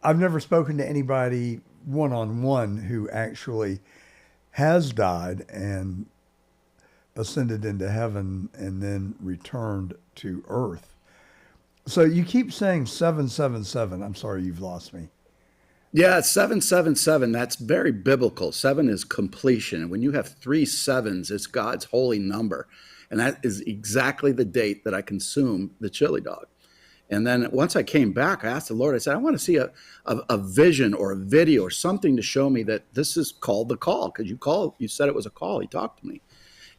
I've never spoken to anybody one-on-one who actually has died and ascended into heaven and then returned to earth. So you keep saying 7/7/7. I'm sorry, you've lost me. Yeah, it's 7/7/7. That's very biblical. 7 is completion. And when you have 3 sevens, it's God's holy number. And that is exactly the date that I consumed the chili dog. And then once I came back, I asked the Lord, I said, "I want to see a vision or a video or something to show me that this is called The Call." Because you said it was a call. He talked to me.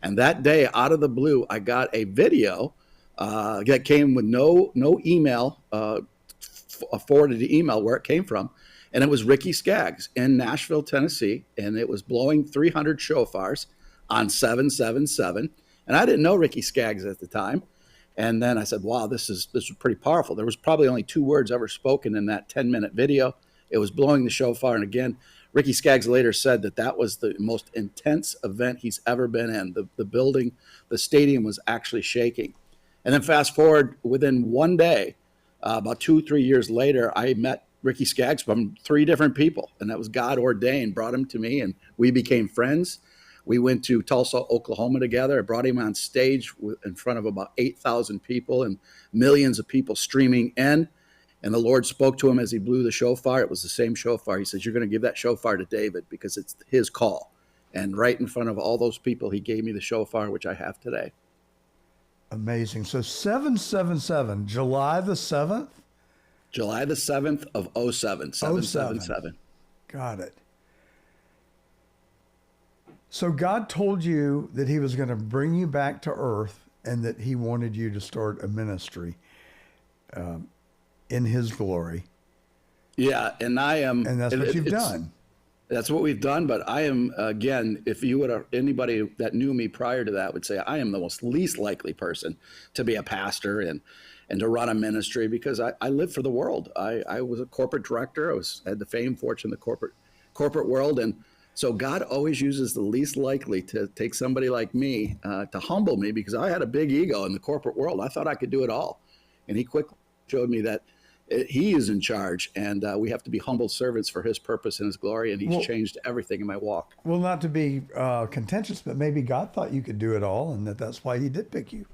And that day, out of the blue, I got a video that came with no email, forwarded the email where it came from. And it was Ricky Skaggs in Nashville, Tennessee. And it was blowing 300 shofars on 7/7/7. And I didn't know Ricky Skaggs at the time. And then I said, wow, this was pretty powerful. There was probably only 2 words ever spoken in that 10-minute video. It was blowing the shofar. And again, Ricky Skaggs later said that that was the most intense event he's ever been in. The building, the stadium was actually shaking. And then fast forward within one day, about 2-3 years later, I met Ricky Skaggs from 3 different people, and that was God ordained, brought him to me, and we became friends. We went to Tulsa, Oklahoma together. I brought him on stage in front of about 8,000 people and millions of people streaming in. And the Lord spoke to him as he blew the shofar. It was the same shofar. He says, you're going to give that shofar to David because it's his call. And right in front of all those people, he gave me the shofar, which I have today. Amazing. So 777, July the 7th? July the 7th of 07, 777. Got it. So God told you that he was going to bring you back to earth and that he wanted you to start a ministry in his glory. Yeah, and I am. And that's what you've done. That's what we've done. But I am, again, if you would, anybody that knew me prior to that would say I am the most least likely person to be a pastor and to run a ministry because I live for the world. I was a corporate director. Had the fame, fortune, the corporate world. And so God always uses the least likely to take somebody like me to humble me because I had a big ego in the corporate world. I thought I could do it all. And he quickly showed me that he is in charge, and we have to be humble servants for his purpose and his glory, and he's changed everything in my walk. Well, not to be contentious, but maybe God thought you could do it all, and that's why he did pick you.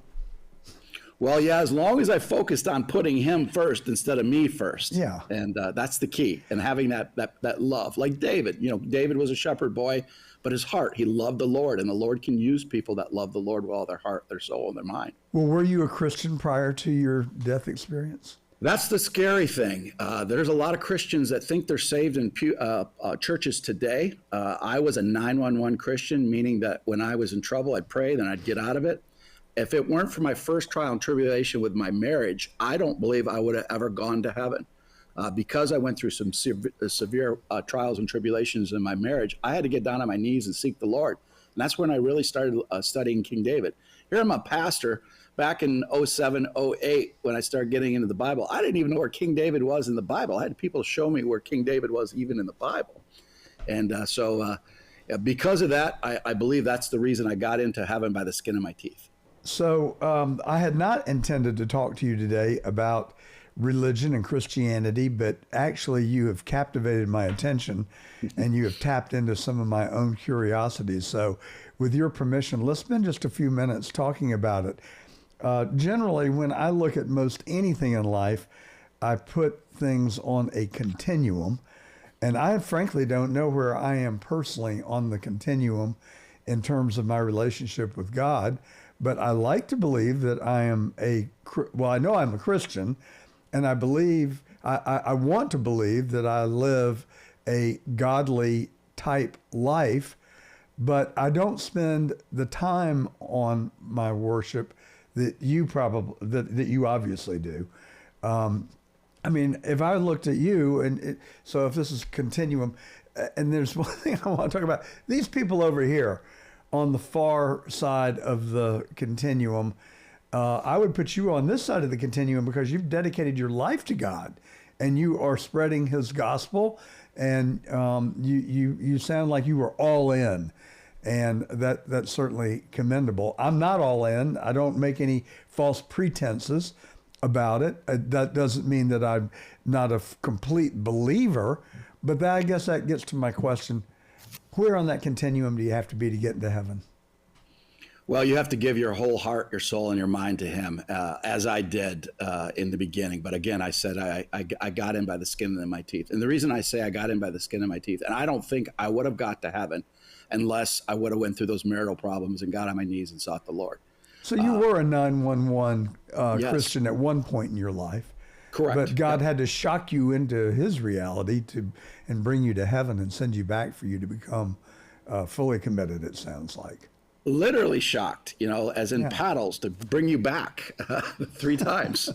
Well, yeah, as long as I focused on putting him first instead of me first. Yeah. And that's the key, and having that love. Like David, David was a shepherd boy, but his heart, he loved the Lord, and the Lord can use people that love the Lord with all their heart, their soul, and their mind. Well, were you a Christian prior to your death experience? That's the scary thing. There's a lot of Christians that think they're saved in churches today. I was a 911 Christian, meaning that when I was in trouble, I'd pray, then I'd get out of it. If it weren't for my first trial and tribulation with my marriage, I don't believe I would have ever gone to heaven. Because I went through some severe trials and tribulations in my marriage, I had to get down on my knees and seek the Lord. And that's when I really started studying King David. Here I'm a pastor. Back in 07, 08, when I started getting into the Bible, I didn't even know where King David was in the Bible. I had people show me where King David was even in the Bible. And so because of that, I believe that's the reason I got into heaven by the skin of my teeth. So I had not intended to talk to you today about religion and Christianity, but actually you have captivated my attention and you have tapped into some of my own curiosities. So with your permission, let's spend just a few minutes talking about it. Generally, when I look at most anything in life, I put things on a continuum, and I frankly don't know where I am personally on the continuum in terms of my relationship with God, but I like to believe that I know I'm a Christian, and I believe, I want to believe that I live a godly type life, but I don't spend the time on my worship that you obviously do. I mean, if I looked at you, so if this is continuum, and there's one thing I want to talk about, these people over here on the far side of the continuum, I would put you on this side of the continuum because you've dedicated your life to God and you are spreading his gospel, and you sound like you were all in. And that's certainly commendable. I'm not all in. I don't make any false pretenses about it. That doesn't mean that I'm not a complete believer, but I guess that gets to my question. Where on that continuum do you have to be to get into heaven? Well, you have to give your whole heart, your soul, and your mind to him, as I did in the beginning. But again, I said I got in by the skin of my teeth. And the reason I say I got in by the skin of my teeth, and I don't think I would have got to heaven unless I would have went through those marital problems and got on my knees and sought the Lord. So you were a 911 yes. Christian at one point in your life. Correct. But God had to shock you into his reality and bring you to heaven and send you back for you to become fully committed, it sounds like. Literally shocked, as in paddles to bring you back 3 times.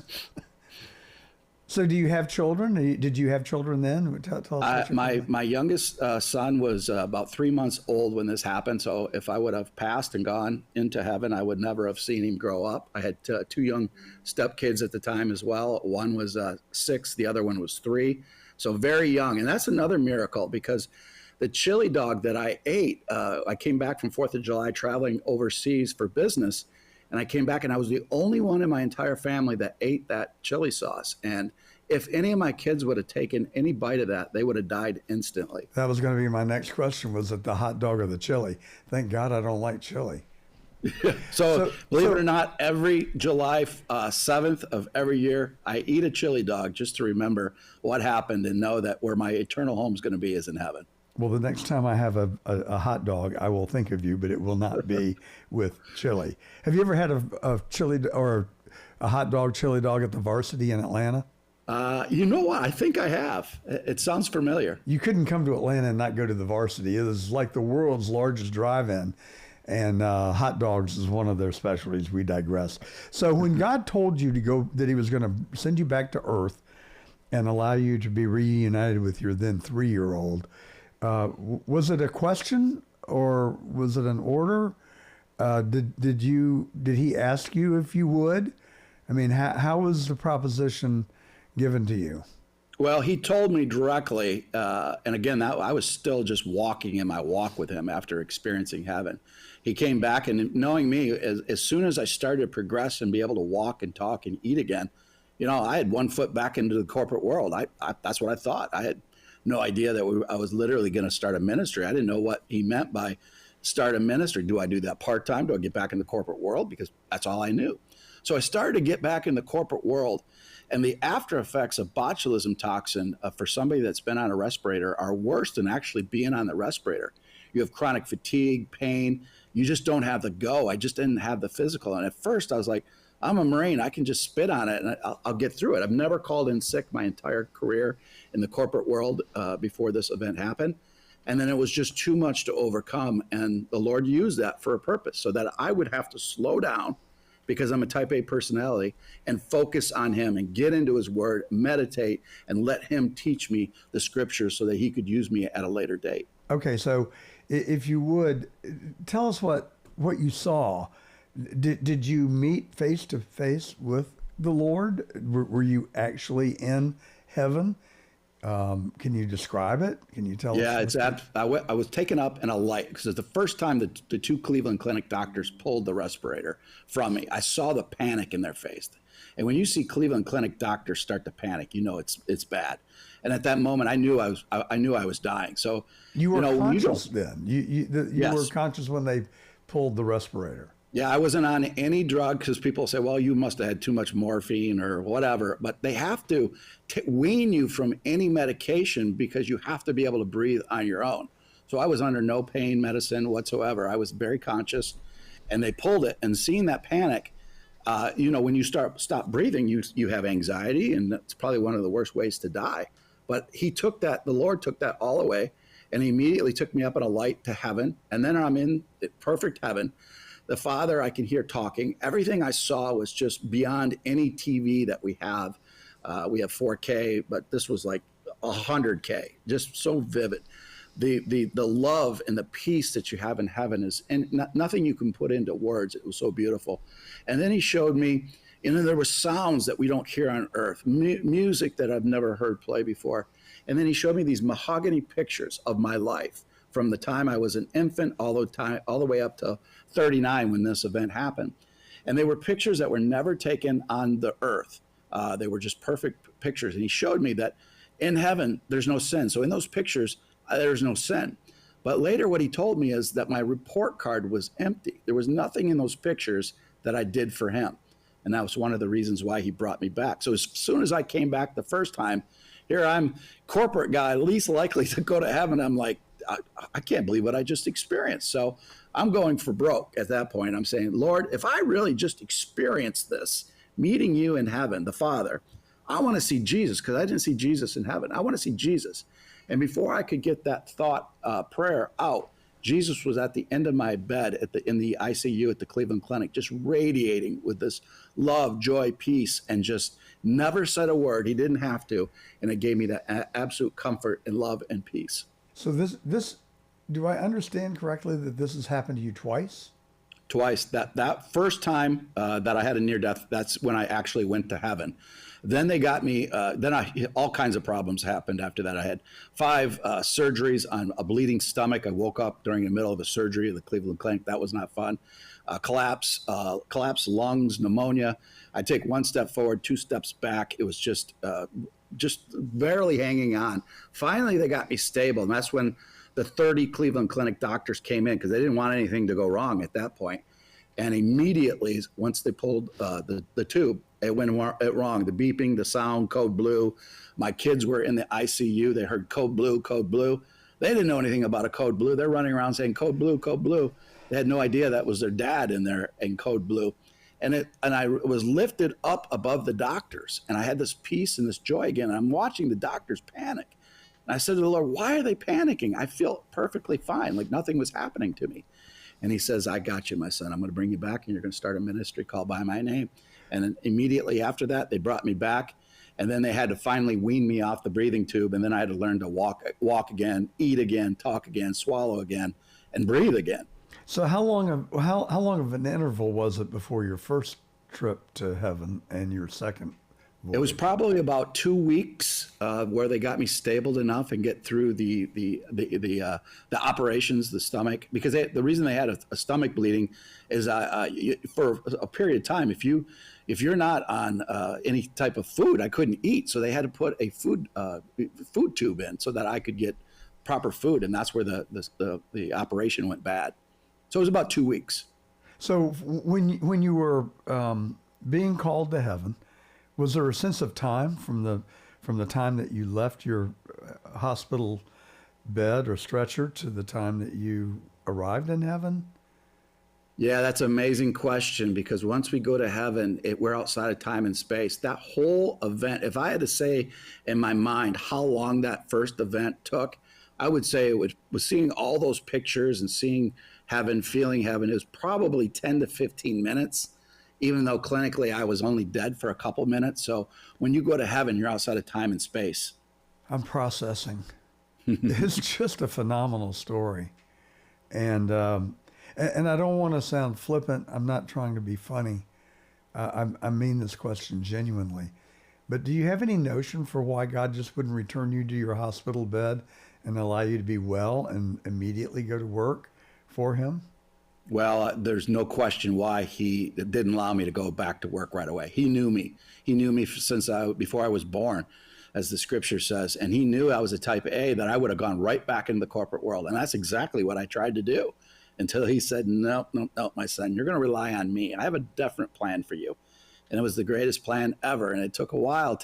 So do you have children? Did you have children then? Tell us my youngest son was about 3 months old when this happened. So if I would have passed and gone into heaven, I would never have seen him grow up. I had 2 young stepkids at the time as well. One was 6, the other one was 3. So very young. And that's another miracle because The chili dog that I ate, I came back from 4th of July traveling overseas for business, and I came back and I was the only one in my entire family that ate that chili sauce. And if any of my kids would have taken any bite of that, they would have died instantly. That was going to be my next question. Was it the hot dog or the chili? Thank God I don't like chili. So believe it or not, every July 7th of every year, I eat a chili dog just to remember what happened and know that where my eternal home is going to be is in heaven. Well, the next time I have a hot dog, I will think of you, but it will not be with chili. Have you ever had a chili or a hot dog, chili dog at the Varsity in Atlanta? You know what? I think I have. It sounds familiar. You couldn't come to Atlanta and not go to the Varsity. It is like the world's largest drive-in, and hot dogs is one of their specialties. We digress. So when God told you to go, that he was going to send you back to earth and allow you to be reunited with your then 3-year-old, was it a question or was it an order? Did he ask you if you would? I mean, how was the proposition given to you? Well, he told me directly, and again, I was still just walking in my walk with him after experiencing heaven. He came back, and knowing me, as soon as I started to progress and be able to walk and talk and eat again, I had one foot back into the corporate world. That's what I thought. I had no idea that I was literally going to start a ministry. I didn't know what he meant by start a ministry. Do I do that part-time? Do I get back in the corporate world? Because that's all I knew. So I started to get back in the corporate world, and the after effects of botulism toxin for somebody that's been on a respirator are worse than actually being on the respirator. You have chronic fatigue, pain. You just don't have the go. I just didn't have the physical. And at first I was like, I'm a Marine. I can just spit on it and I'll get through it. I've never called in sick my entire career in the corporate world before this event happened. And then it was just too much to overcome. And the Lord used that for a purpose so that I would have to slow down because I'm a type A personality and focus on him and get into his word, meditate, and let him teach me the scriptures so that he could use me at a later date. Okay, so if you would, tell us what you saw. Did you meet face to face with the Lord? Were you actually in heaven? Can you describe it? Can you tell us? Yeah, I was taken up in a light because it's the first time that the 2 Cleveland Clinic doctors pulled the respirator from me. I saw the panic in their face. And when you see Cleveland Clinic doctors start to panic, it's bad. And at that moment, I knew I was dying. So you were conscious then. You Yes. were conscious when they pulled the respirator. Yeah, I wasn't on any drug because people say, well, you must have had too much morphine or whatever. But they have to wean you from any medication because you have to be able to breathe on your own. So I was under no pain medicine whatsoever. I was very conscious, and they pulled it. And seeing that panic, when you stop breathing, you have anxiety, and that's probably one of the worst ways to die. But the Lord took that all away, and he immediately took me up in a light to heaven. And then I'm in perfect heaven. The Father I can hear talking. Everything I saw was just beyond any TV that we have. We have 4K, but this was like 100K, just so vivid. The love and the peace that you have in heaven is nothing you can put into words. It was so beautiful. And then he showed me, there were sounds that we don't hear on earth, music that I've never heard play before. And then he showed me these mahogany pictures of my life from the time I was an infant all the way up to 39 when this event happened. And they were pictures that were never taken on the earth. They were just perfect pictures. And he showed me that in heaven, there's no sin. So in those pictures, there's no sin. But later what he told me is that my report card was empty. There was nothing in those pictures that I did for him. And that was one of the reasons why he brought me back. So as soon as I came back the first time, here I'm corporate guy, least likely to go to heaven. I'm like, I can't believe what I just experienced. So I'm going for broke at that point. I'm saying, Lord, if I really just experienced this, meeting you in heaven, the Father, I want to see Jesus because I didn't see Jesus in heaven. I want to see Jesus. And before I could get that thought prayer out, Jesus was at the end of my bed in the ICU at the Cleveland Clinic, just radiating with this love, joy, peace, and just never said a word. He didn't have to. And it gave me that absolute comfort and love and peace. So this, do I understand correctly that this has happened to you twice? Twice. That first time that I had a near death, that's when I actually went to heaven. Then they got me. All kinds of problems happened after that. I had 5 surgeries on a bleeding stomach. I woke up during the middle of a surgery at the Cleveland Clinic. That was not fun. Collapse lungs, pneumonia. I take 1 step forward, 2 steps back. It was just barely hanging on. Finally, they got me stable, and that's when the 30 Cleveland Clinic doctors came in because they didn't want anything to go wrong at that point. And immediately, once they pulled the tube, it went wrong. The beeping, the sound, code blue. My kids were in the ICU. They heard code blue, code blue. They didn't know anything about a code blue. They're running around saying code blue, code blue. They had no idea that was their dad in there in code blue. And I was lifted up above the doctors, and I had this peace and this joy again. And I'm watching the doctors panic. And I said to the Lord, why are they panicking? I feel perfectly fine, like nothing was happening to me. And he says, I got you, my son. I'm going to bring you back, and you're going to start a ministry called By My Name. And then immediately after that, they brought me back. And then they had to finally wean me off the breathing tube. And then I had to learn to walk again, eat again, talk again, swallow again, and breathe again. So how long of an interval was it before your first trip to heaven and your second voyage? It was probably about 2 weeks where they got me stabled enough and get through the operations, the stomach, because the reason they had a stomach bleeding is for a period of time, if you're not on any type of food, I couldn't eat, so they had to put a food tube in so that I could get proper food, and that's where the operation went bad. So it was about 2 weeks. So when you were being called to heaven, was there a sense of time from the time that you left your hospital bed or stretcher to the time that you arrived in heaven? Yeah, that's an amazing question, because once we go to heaven, we're outside of time and space. That whole event, if I had to say in my mind how long that first event took, I would say it was seeing all those pictures and seeing heaven, feeling heaven. It was probably 10 to 15 minutes, even though clinically I was only dead for a couple minutes. So when you go to heaven, you're outside of time and space. I'm processing. It's just a phenomenal story. And I don't want to sound flippant. I'm not trying to be funny. I mean this question genuinely. But do you have any notion for why God just wouldn't return you to your hospital bed and allow you to be well and immediately go to work for him? Well, there's no question why he didn't allow me to go back to work right away. He knew me. He knew me before I was born, as the scripture says. And he knew I was a type A, that I would have gone right back into the corporate world. And that's exactly what I tried to do until he said, no, my son, you're going to rely on me. I have a definite plan for you. And it was the greatest plan ever. And it took a while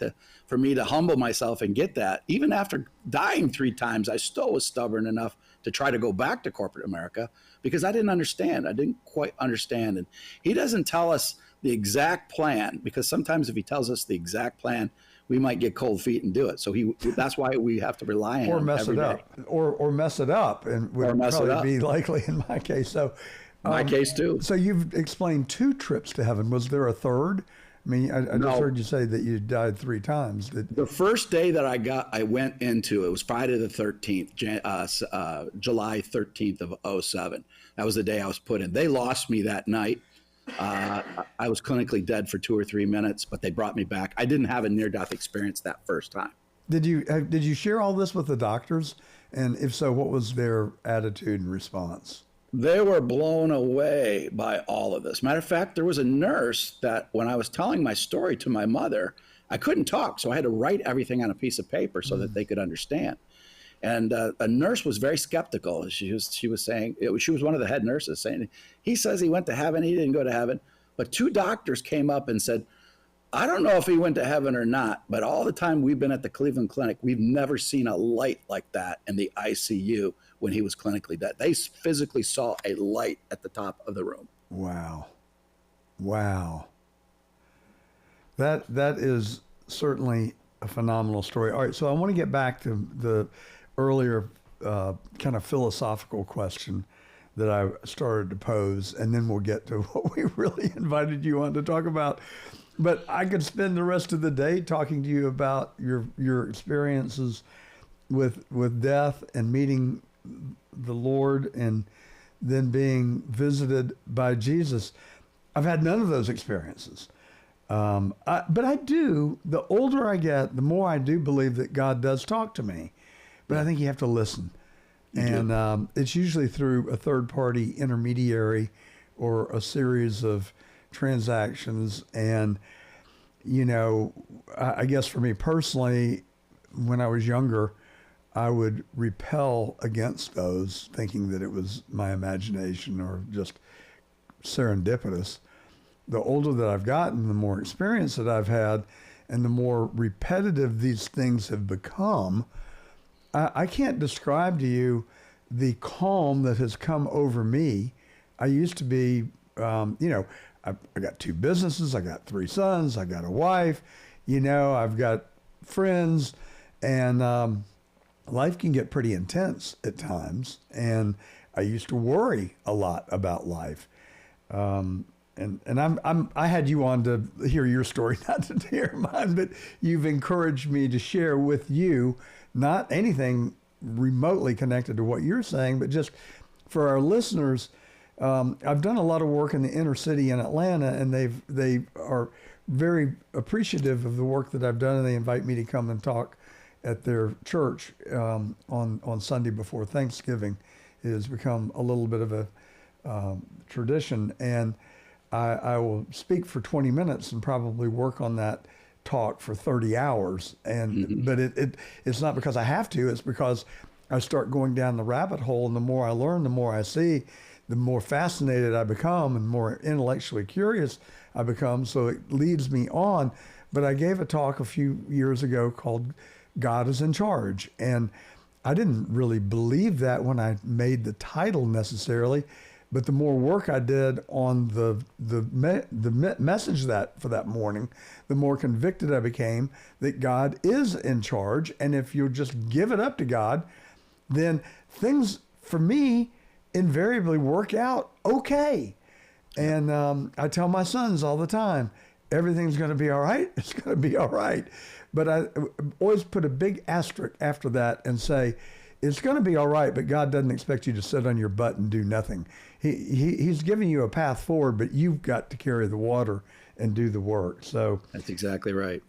for me to humble myself and get that. Even after dying 3 times, I still was stubborn enough to try to go back to corporate America because I didn't understand. I didn't quite understand. And he doesn't tell us the exact plan, because sometimes if he tells us the exact plan, we might get cold feet and do it. So that's why we have to rely on him. Or mess it up. Or mess it up. And would probably be likely in my case. So my case too. So you've explained 2 trips to heaven. Was there a third? I mean, I just heard you say that you died 3 times. The first day that I went into, it was Friday the 13th, July 13th of 2007. That was the day I was put in. They lost me that night. I was clinically dead for 2 or 3 minutes, but they brought me back. I didn't have a near-death experience that first time. Did you share all this with the doctors? And if so, what was their attitude and response? They were blown away by all of this. Matter of fact, there was a nurse that when I was telling my story to my mother, I couldn't talk, so I had to write everything on a piece of paper so that they could understand. And a nurse was very skeptical. She was saying, she was one of the head nurses saying, he says he went to heaven, he didn't go to heaven. But 2 doctors came up and said, I don't know if he went to heaven or not, but all the time we've been at the Cleveland Clinic, we've never seen a light like that in the ICU when he was clinically dead. They physically saw a light at the top of the room. Wow. That is certainly a phenomenal story. All right, so I want to get back to the earlier kind of philosophical question that I started to pose, and then we'll get to what we really invited you on to talk about. But I could spend the rest of the day talking to you about your experiences with death and meeting the Lord and then being visited by Jesus. I've had none of those experiences. But I do, the older I get, the more I do believe that God does talk to me. But I think you have to listen. And it's usually through a third party intermediary or a series of transactions. And, you know, I guess for me personally, when I was younger, I would repel against those, thinking that it was my imagination or just serendipitous. The older that I've gotten, the more experience that I've had, and the more repetitive these things have become, I can't describe to you the calm that has come over me. I used to be, I got 2 businesses, I got 3 sons, I got a wife, I've got friends, and life can get pretty intense at times. And I used to worry a lot about life. And I had you on to hear your story, not to hear mine, but you've encouraged me to share with you, not anything remotely connected to what you're saying, but just for our listeners. I've done a lot of work in the inner city in Atlanta, and they are very appreciative of the work that I've done, and they invite me to come and talk at their church on Sunday before Thanksgiving. It has become a little bit of a tradition, and I will speak for 20 minutes and probably work on that talk for 30 hours. And but it's not because I have to, it's because I start going down the rabbit hole, and the more I learn, the more I see, the more fascinated I become and more intellectually curious I become. So it leads me on. But I gave a talk a few years ago called God is in Charge. And I didn't really believe that when I made the title necessarily. But the more work I did on the message that for that morning, the more convicted I became that God is in charge. And if you just give it up to God, then things for me invariably work out okay. And I tell my sons all the time, everything's going to be all right. It's going to be all right. But I always put a big asterisk after that and say, it's going to be all right, but God doesn't expect you to sit on your butt and do nothing. He's giving you a path forward, but you've got to carry the water and do the work. So That's exactly right.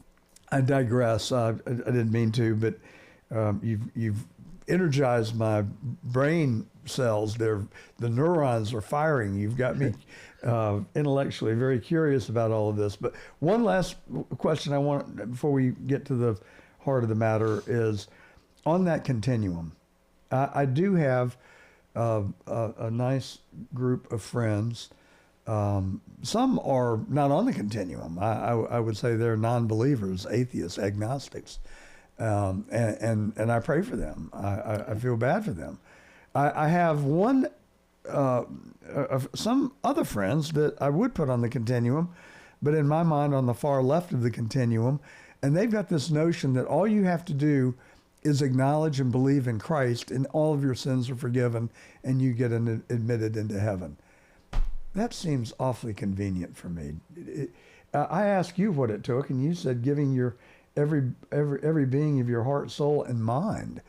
I digress. I didn't mean to, but you've energized my brain cells. The neurons are firing. You've got me intellectually very curious about all of this. But one last question I want before we get to the heart of the matter is on that continuum. I do have a nice group of friends. Some are not on the continuum. I would say they're non-believers, atheists, agnostics. And I pray for them. I feel bad for them. I have some other friends that I would put on the continuum, but in my mind on the far left of the continuum, and they've got this notion that all you have to do is acknowledge and believe in Christ, and all of your sins are forgiven, and you get admitted into heaven. That seems awfully convenient for me. I asked you what it took, and you said giving your every being of your heart, soul, and mind.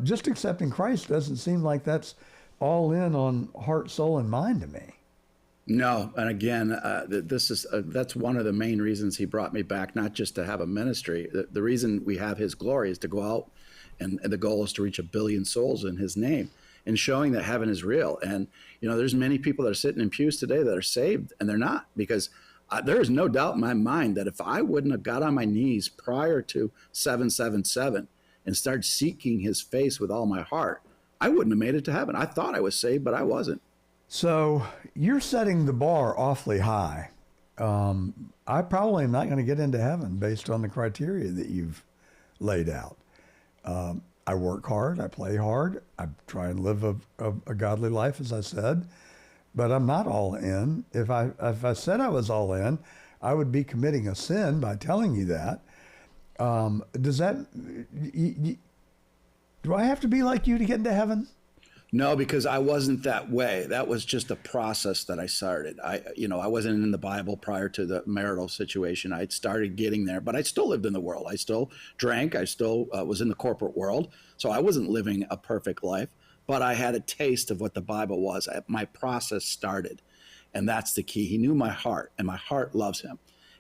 Just accepting Christ doesn't seem like that's all in on heart, soul, and mind to me. No, and again, that's one of the main reasons he brought me back, not just to have a ministry. The reason we have his glory is to go out, and the goal is to reach 1 billion souls in his name, and showing that heaven is real. And there's many people that are sitting in pews today that are saved, and they're not, because there is no doubt in my mind that if I wouldn't have got on my knees prior to 777 and started seeking his face with all my heart, I wouldn't have made it to heaven. I thought I was saved, but I wasn't. So you're setting the bar awfully high. I probably am not going to get into heaven based on the criteria that you've laid out. I work hard, I play hard, I try and live a godly life, as I said, but I'm not all in. If I said I was all in, I would be committing a sin by telling you that. Does that, do I have to be like you to get into heaven? No, because I wasn't that way. That was just a process that I started. I wasn't in the Bible prior to the marital situation. I started getting there, but I still lived in the world. I still drank. I still was in the corporate world. So I wasn't living a perfect life, but I had a taste of what the Bible was. My process started, and that's the key. He knew my heart, and my heart loves him.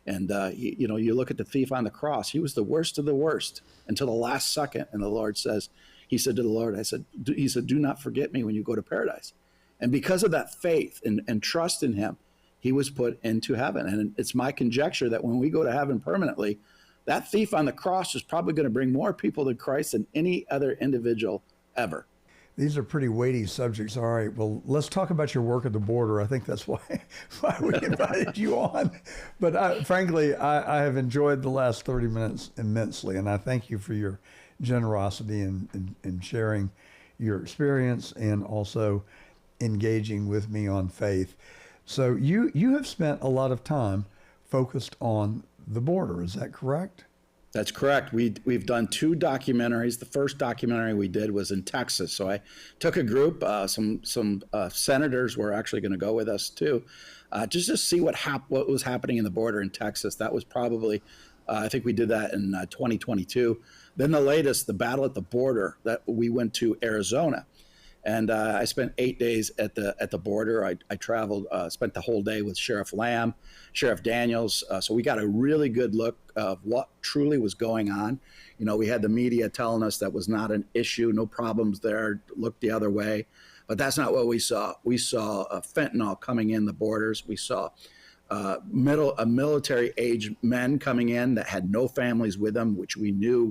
And you look at the thief on the cross. He was the worst of the worst until the last second. And the Lord says, he said to the Lord, he said, do not forget me when you go to paradise. And because of that faith and trust in him, he was put into heaven. And it's my conjecture that when we go to heaven permanently, that thief on the cross is probably going to bring more people to Christ than any other individual ever. These are pretty weighty subjects. All right, well, let's talk about your work at the border. I think that's why we invited you on. But frankly, I have enjoyed the last 30 minutes immensely, and I thank you for your generosity in sharing your experience and also engaging with me on faith. So you have spent a lot of time focused on the border. Is that correct? That's correct. We've done 2 documentaries. The first documentary we did was in Texas. So I took a group, some senators were actually going to go with us too, just to see what was happening in the border in Texas. That was probably, I think we did that in 2022. Then the latest, the battle at the border, that we went to Arizona. And I spent 8 days at the border. I traveled, spent the whole day with Sheriff Lamb, Sheriff Daniels. So we got a really good look of what truly was going on. We had the media telling us that was not an issue, no problems there, look the other way. But that's not what we saw. We saw fentanyl coming in the borders. We saw military age men coming in that had no families with them, which we knew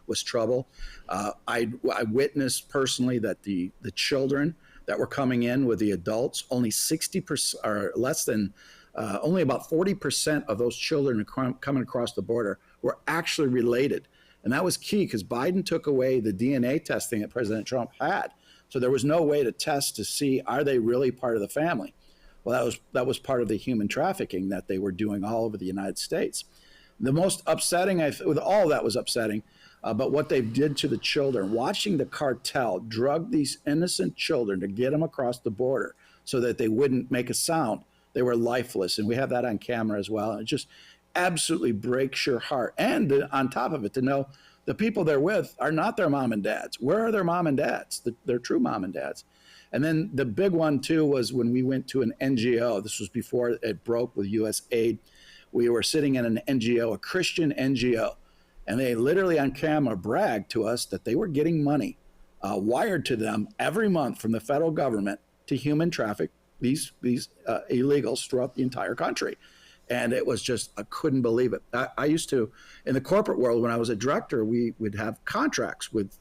was trouble. I witnessed personally that the children that were coming in with the adults, only 60% or less than, only about 40% of those children coming across the border were actually related. And that was key because Biden took away the DNA testing that President Trump had. So there was no way to test to see, are they really part of the family? Well, that was part of the human trafficking that they were doing all over the United States. The most upsetting, with all that was upsetting, but what they did to the children, watching the cartel drug these innocent children to get them across the border so that they wouldn't make a sound. They were lifeless, and we have that on camera as well. And it just absolutely breaks your heart. And on top of it, to know the people they're with are not their mom and dads. Where are their mom and dads, their true mom and dads? And then the big one, too, was when we went to an NGO. This was before it broke with U.S. aid. We were sitting in an NGO, a Christian NGO, and they literally on camera bragged to us that they were getting money wired to them every month from the federal government to human traffic these illegals throughout the entire country. And it was just, I couldn't believe it. I used to, in the corporate world, when I was a director, we would have contracts with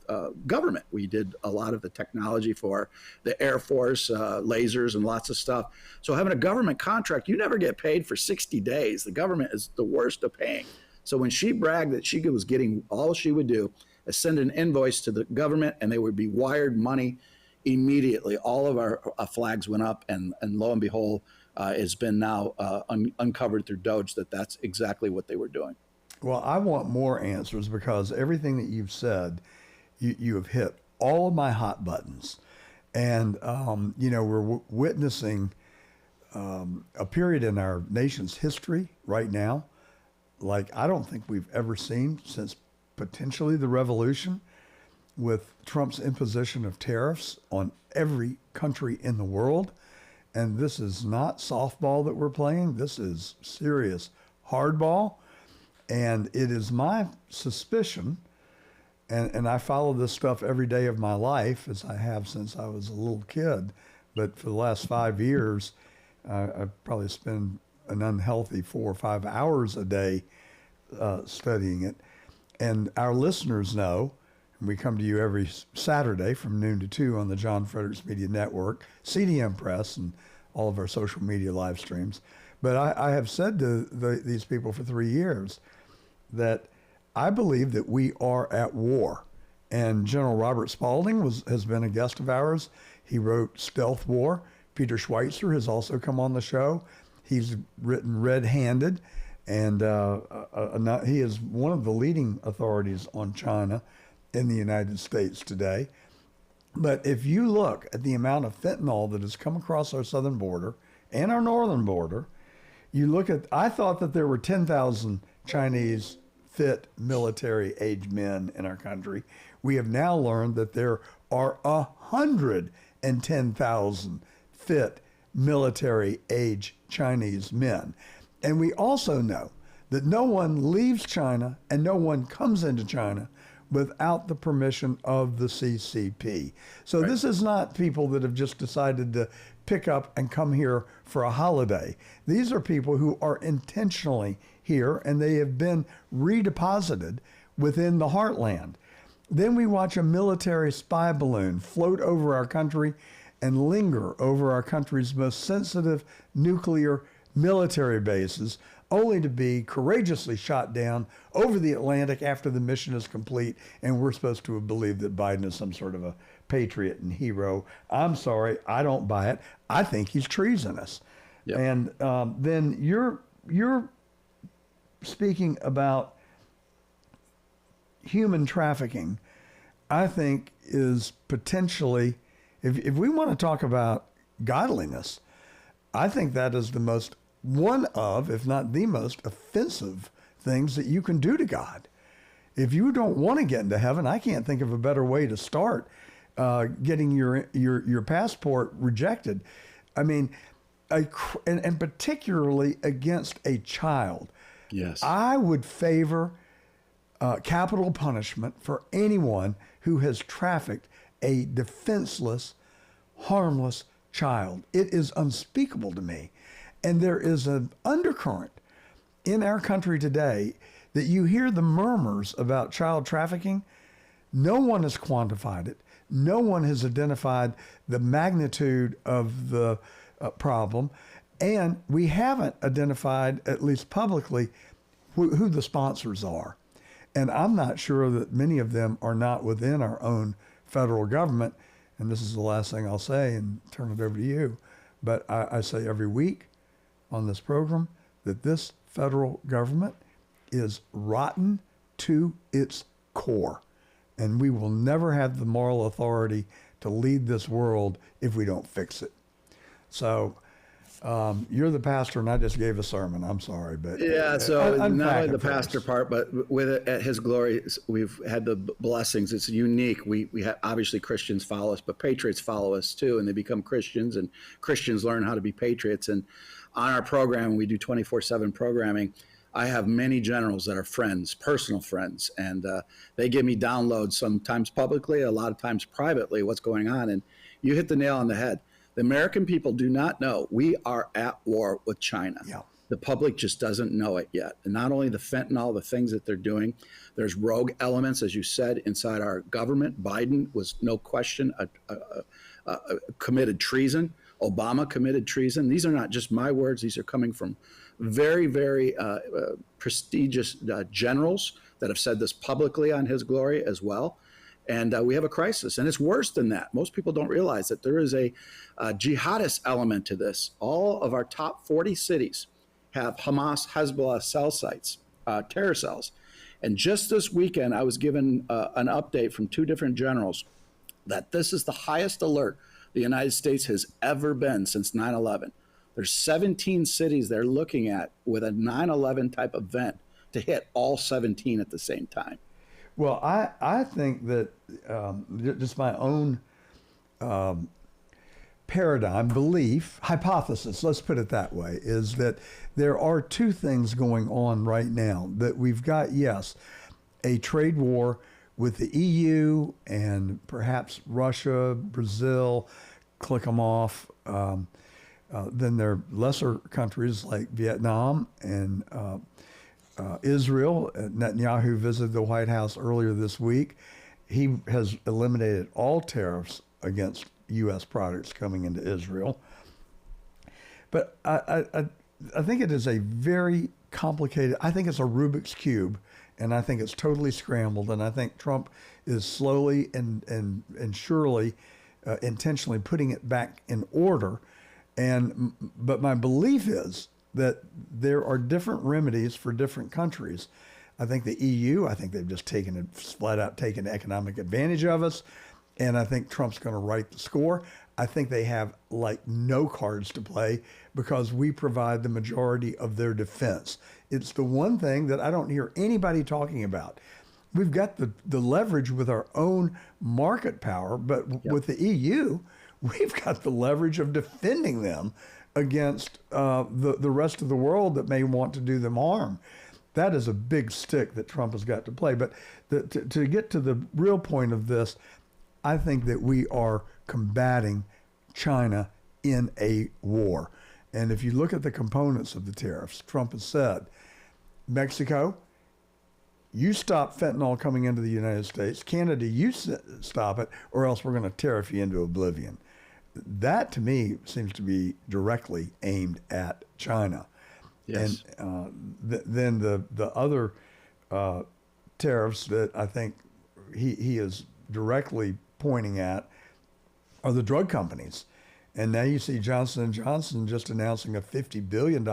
government. We did a lot of the technology for the Air Force, lasers and lots of stuff. So having a government contract, you never get paid for 60 days. The government is the worst of paying. So when she bragged that she was getting, all she would do is send an invoice to the government and they would be wired money immediately. All of our flags went up, and lo and behold, it's been now uncovered through Doge that's exactly what they were doing. Well, I want more answers because everything that you've said, you have hit all of my hot buttons. And, we're witnessing a period in our nation's history right now like I don't think we've ever seen since potentially the revolution, with Trump's imposition of tariffs on every country in the world. And this is not softball that we're playing. This is serious hardball. And it is my suspicion, and I follow this stuff every day of my life, as I have since I was a little kid. But for the last 5 years, I probably spend an unhealthy 4 or 5 hours a day studying it. And our listeners know, and we come to you every Saturday from noon to 2 on the John Fredericks Media Network, CDM Press, and all of our social media live streams. But I have said to these people for 3 years that I believe that we are at war. And General Robert Spalding has been a guest of ours. He wrote Stealth War. Peter Schweitzer has also come on the show. He's written Red Handed, and he is one of the leading authorities on China in the United States today. But if you look at the amount of fentanyl that has come across our southern border and our northern border, you look at, I thought that there were 10,000 Chinese fit military age men in our country. We have now learned that there are 110,000 fit military age Chinese men. And we also know that no one leaves China and no one comes into China without the permission of the CCP. So this is not people that have just decided to pick up and come here for a holiday. These are people who are intentionally here, and they have been redeposited within the heartland. Then we watch a military spy balloon float over our country and linger over our country's most sensitive nuclear military bases, only to be courageously shot down over the Atlantic after the mission is complete, and we're supposed to believe that Biden is some sort of a patriot and hero. I'm sorry, I don't buy it. I think he's treasonous. Yep. And then you're speaking about human trafficking, I think is potentially, if we want to talk about godliness, I think that is the most, one of, if not the most offensive things that you can do to God. If you don't want to get into heaven, I can't think of a better way to start getting your passport rejected. I mean, and particularly against a child. Yes. I would favor capital punishment for anyone who has trafficked a defenseless, harmless child. It is unspeakable to me. And there is an undercurrent in our country today that you hear the murmurs about child trafficking. No one has quantified it. No one has identified the magnitude of the problem. And we haven't identified, at least publicly, who the sponsors are. And I'm not sure that many of them are not within our own federal government. And this is the last thing I'll say and turn it over to you. But I say every week on this program that this federal government is rotten to its core. And we will never have the moral authority to lead this world if we don't fix it. So you're the pastor, and I just gave a sermon. I'm sorry, but yeah. So not only the it for us. pastor part, but with it, at His glory, we've had the blessings. It's unique. We have, obviously Christians follow us, but patriots follow us too, and they become Christians, and Christians learn how to be patriots. And on our program, we do 24/7 programming. I have many generals that are friends, personal friends, and they give me downloads, sometimes publicly, a lot of times privately, what's going on. And you hit the nail on the head. The American people do not know we are at war with China. Yeah. The public just doesn't know it yet. And not only the fentanyl, the things that they're doing, there's rogue elements, as you said, inside our government. Biden was no question committed treason. Obama committed treason. These are not just my words. These are coming from very, very prestigious generals that have said this publicly on His glory as well. And we have a crisis, and it's worse than that. Most people don't realize that there is a jihadist element to this. All of our top 40 cities have Hamas, Hezbollah cell sites, terror cells. And just this weekend, I was given an update from two different generals that this is the highest alert the United States has ever been since 9/11. There's 17 cities they're looking at with a 9/11 type event to hit all 17 at the same time. Well, I think that just my own paradigm, belief, hypothesis, let's put it that way, is that there are two things going on right now. That we've got, yes, a trade war with the EU and perhaps Russia, Brazil, click them off. Then there are lesser countries like Vietnam and Israel. Netanyahu visited the White House earlier this week. He has eliminated all tariffs against U.S. products coming into Israel. But I think it is a very complicated, I think it's a Rubik's Cube, and I think it's totally scrambled, and I think Trump is slowly and surely intentionally putting it back in order. But my belief is that there are different remedies for different countries. I think the EU, I think they've just flat out taken economic advantage of us. And I think Trump's going to write the score. I think they have like no cards to play because we provide the majority of their defense. It's the one thing that I don't hear anybody talking about. We've got the leverage with our own market power, but with the EU, we've got the leverage of defending them against the rest of the world that may want to do them harm. that is a big stick that Trump has got to play. But to get to the real point of this, I think that we are combating China in a war. And if you look at the components of the tariffs, Trump has said, Mexico, you stop fentanyl coming into the United States. Canada, you stop it, or else we're going to tariff you into oblivion. That, to me, seems to be directly aimed at China. Yes. And then the other tariffs that I think he is directly pointing at are the drug companies. And now you see Johnson & Johnson just announcing a $50 billion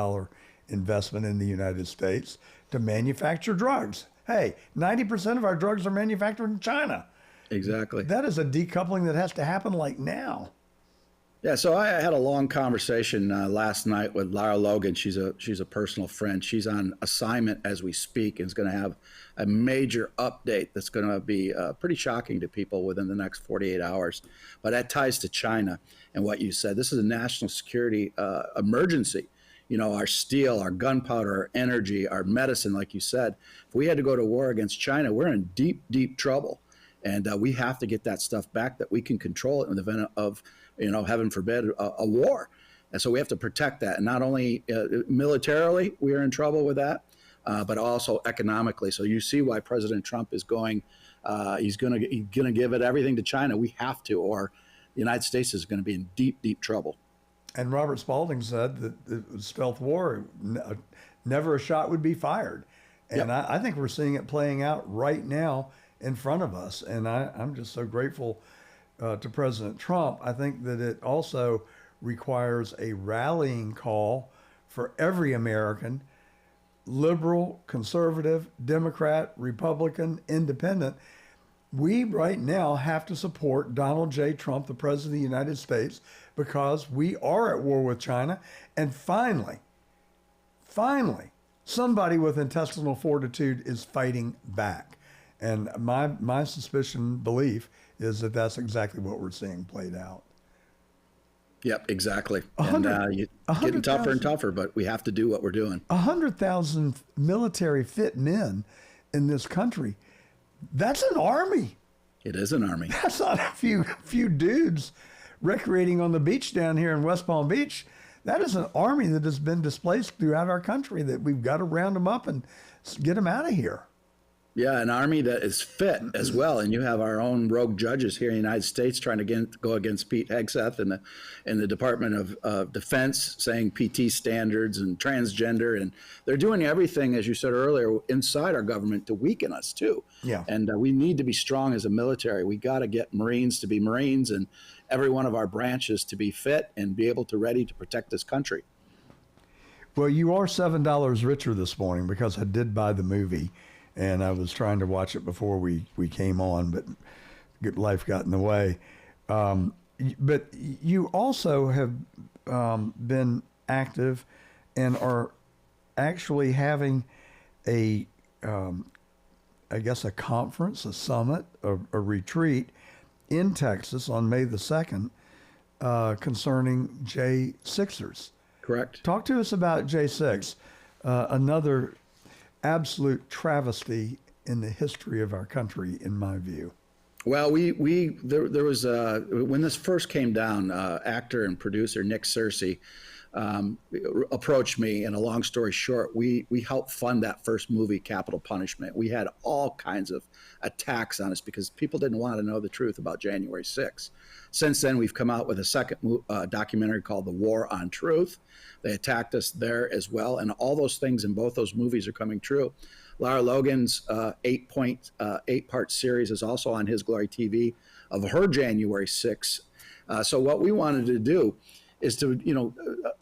investment in the United States to manufacture drugs. Hey, 90% of our drugs are manufactured in China. Exactly. That is a decoupling that has to happen like now. Yeah, so I had a long conversation last night with Lara Logan. She's a personal friend. She's on assignment as we speak and is going to have a major update that's going to be pretty shocking to people within the next 48 hours. But that ties to China and what you said. This is a national security emergency. You know, our steel, our gunpowder, our energy, our medicine, like you said. If we had to go to war against China, we're in deep, deep trouble. And we have to get that stuff back that we can control it in the event of, heaven forbid, a war. And so we have to protect that. And not only militarily, we are in trouble with that, but also economically. So you see why President Trump is going, he's going to give it everything to China. We have to, or the United States is going to be in deep, deep trouble. And Robert Spalding said that it was stealth war, never a shot would be fired. And yep. I think we're seeing it playing out right now in front of us. And I'm just so grateful to President Trump. I think that it also requires a rallying call for every American, liberal, conservative, Democrat, Republican, independent. We right now have to support Donald J. Trump, the President of the United States, because we are at war with China. And finally, somebody with intestinal fortitude is fighting back. And my suspicion, belief, is that that's exactly what we're seeing played out. Yep, exactly. And getting tougher and tougher, but we have to do what we're doing. 100,000 military fit men in this country. That's an army. It is an army. That's not a few dudes recreating on the beach down here in West Palm Beach. That is an army that has been displaced throughout our country that we've got to round them up and get them out of here. Yeah, an army that is fit as well. And you have our own rogue judges here in the United States trying to go against Pete Hegseth and the Department of Defense, saying PT standards and transgender. And they're doing everything, as you said earlier, inside our government to weaken us, too. Yeah. And we need to be strong as a military. We got to get Marines to be Marines and every one of our branches to be fit and be able to ready to protect this country. Well, you are $7 richer this morning because I did buy the movie. And I was trying to watch it before we came on, but life got in the way. But you also have been active and are actually having a conference, a summit, a retreat in Texas on May the 2nd concerning J6ers. Correct. Talk to us about J6, another absolute travesty in the history of our country, in my view. Well, there was when this first came down, actor and producer Nick Searcy approached me, and a long story short, we helped fund that first movie, Capital Punishment. We had all kinds of attacks on us because people didn't want to know the truth about January 6th. Since then, we've come out with a second documentary called The War on Truth. They attacked us there as well, and all those things in both those movies are coming true. Lara Logan's 8-part series is also on His Glory TV of her January 6th. So what we wanted to do is to,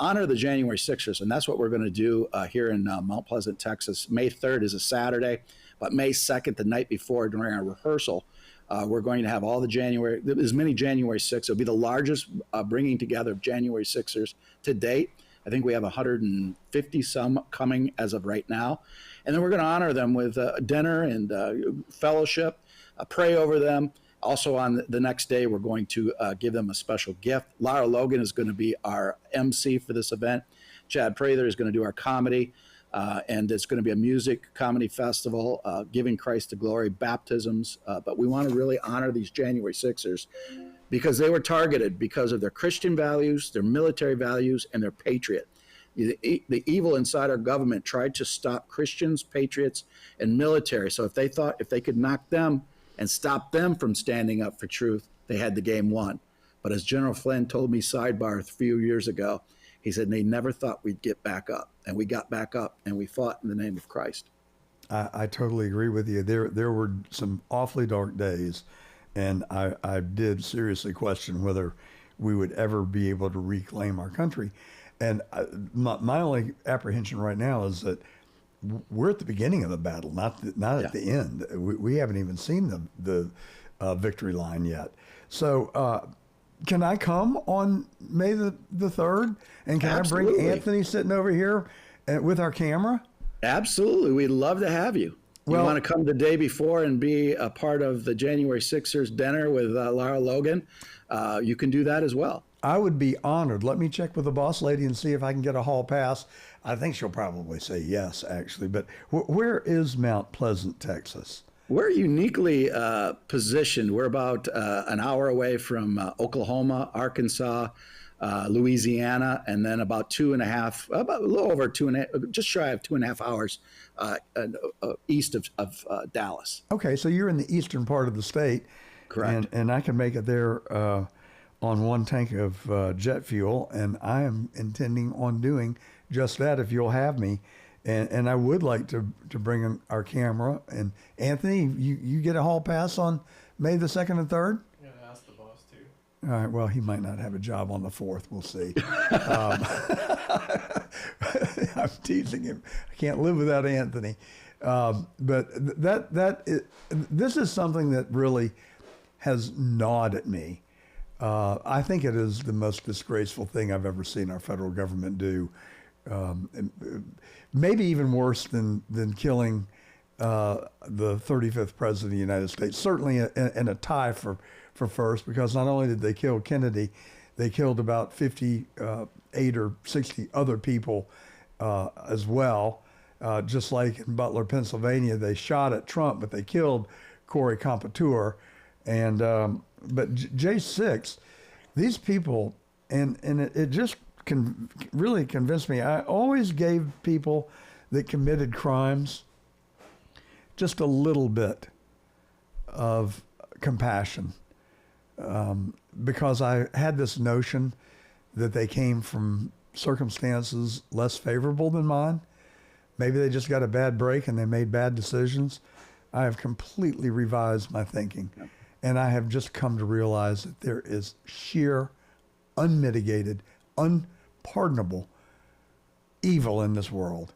honor the January 6ers, and that's what we're going to do here in Mount Pleasant, Texas. May 3rd is a Saturday, but May 2nd, the night before, during our rehearsal, we're going to have as many January 6th. It'll be the largest bringing together of January 6ers to date. I think we have 150 some coming as of right now. And then we're going to honor them with dinner and fellowship, pray over them. Also on the next day, we're going to give them a special gift. Lara Logan is going to be our MC for this event. Chad Prather is going to do our comedy. And it's going to be a music comedy festival, giving Christ the glory, baptisms. But we want to really honor these January 6ers because they were targeted because of their Christian values, their military values, and their patriot. The evil inside our government tried to stop Christians, patriots, and military. So if they thought if they could knock them and stop them from standing up for truth, they had the game won. But as General Flynn told me sidebar a few years ago, he said they never thought we'd get back up. And we got back up and we fought in the name of Christ. I totally agree with you. There were some awfully dark days, and I did seriously question whether we would ever be able to reclaim our country. And my only apprehension right now is that we're at the beginning of the battle, not at the end. We haven't even seen the victory line yet. So can I come on May the 3rd? And can Absolutely. I bring Anthony sitting over here with our camera? Absolutely. We'd love to have you. You want to come the day before and be a part of the January 6ers dinner with Lara Logan? You can do that as well. I would be honored. Let me check with the boss lady and see if I can get a hall pass. I think she'll probably say yes, actually. But where is Mount Pleasant, Texas? We're uniquely positioned. We're about an hour away from Oklahoma, Arkansas, Louisiana, and then about a little over just shy of 2.5 hours east of Dallas. Okay, so you're in the eastern part of the state. Correct. And I can make it there on one tank of jet fuel, and I am intending on doing just that if you'll have me. And I would like to bring in our camera. And Anthony, you get a hall pass on May the 2nd and 3rd? Yeah, ask the boss too. All right, well, he might not have a job on the 4th. We'll see. I'm teasing him. I can't live without Anthony. But this is something that really has gnawed at me. I think it is the most disgraceful thing I've ever seen our federal government do. Maybe even worse than killing the 35th president of the United States. Certainly in a tie for first, because not only did they kill Kennedy, they killed about 58 or 60 other people as well. Just like in Butler, Pennsylvania, they shot at Trump, but they killed Corey Compouture. And but J6, these people, and it just really convinced me. I always gave people that committed crimes just a little bit of compassion, because I had this notion that they came from circumstances less favorable than mine. Maybe they just got a bad break and they made bad decisions. I have completely revised my thinking. Yep. And I have just come to realize that there is sheer, unmitigated, unpardonable evil in this world.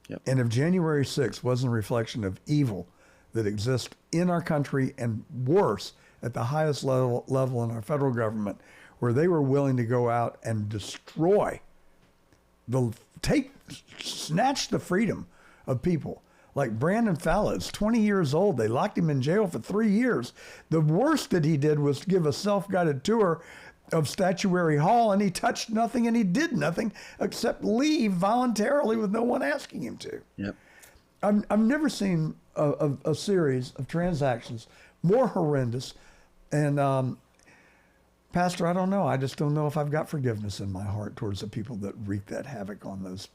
Yep. And if January 6th wasn't a reflection of evil that exists in our country, and worse, at the highest level in our federal government, where they were willing to go out and destroy, snatch the freedom of people. Like Brandon Fallows, 20 years old. They locked him in jail for 3 years. The worst that he did was give a self-guided tour of Statuary Hall, and he touched nothing and he did nothing except leave voluntarily with no one asking him to. Yep. I've never seen a series of transactions more horrendous. And Pastor, I don't know. I just don't know if I've got forgiveness in my heart towards the people that wreaked that havoc on those.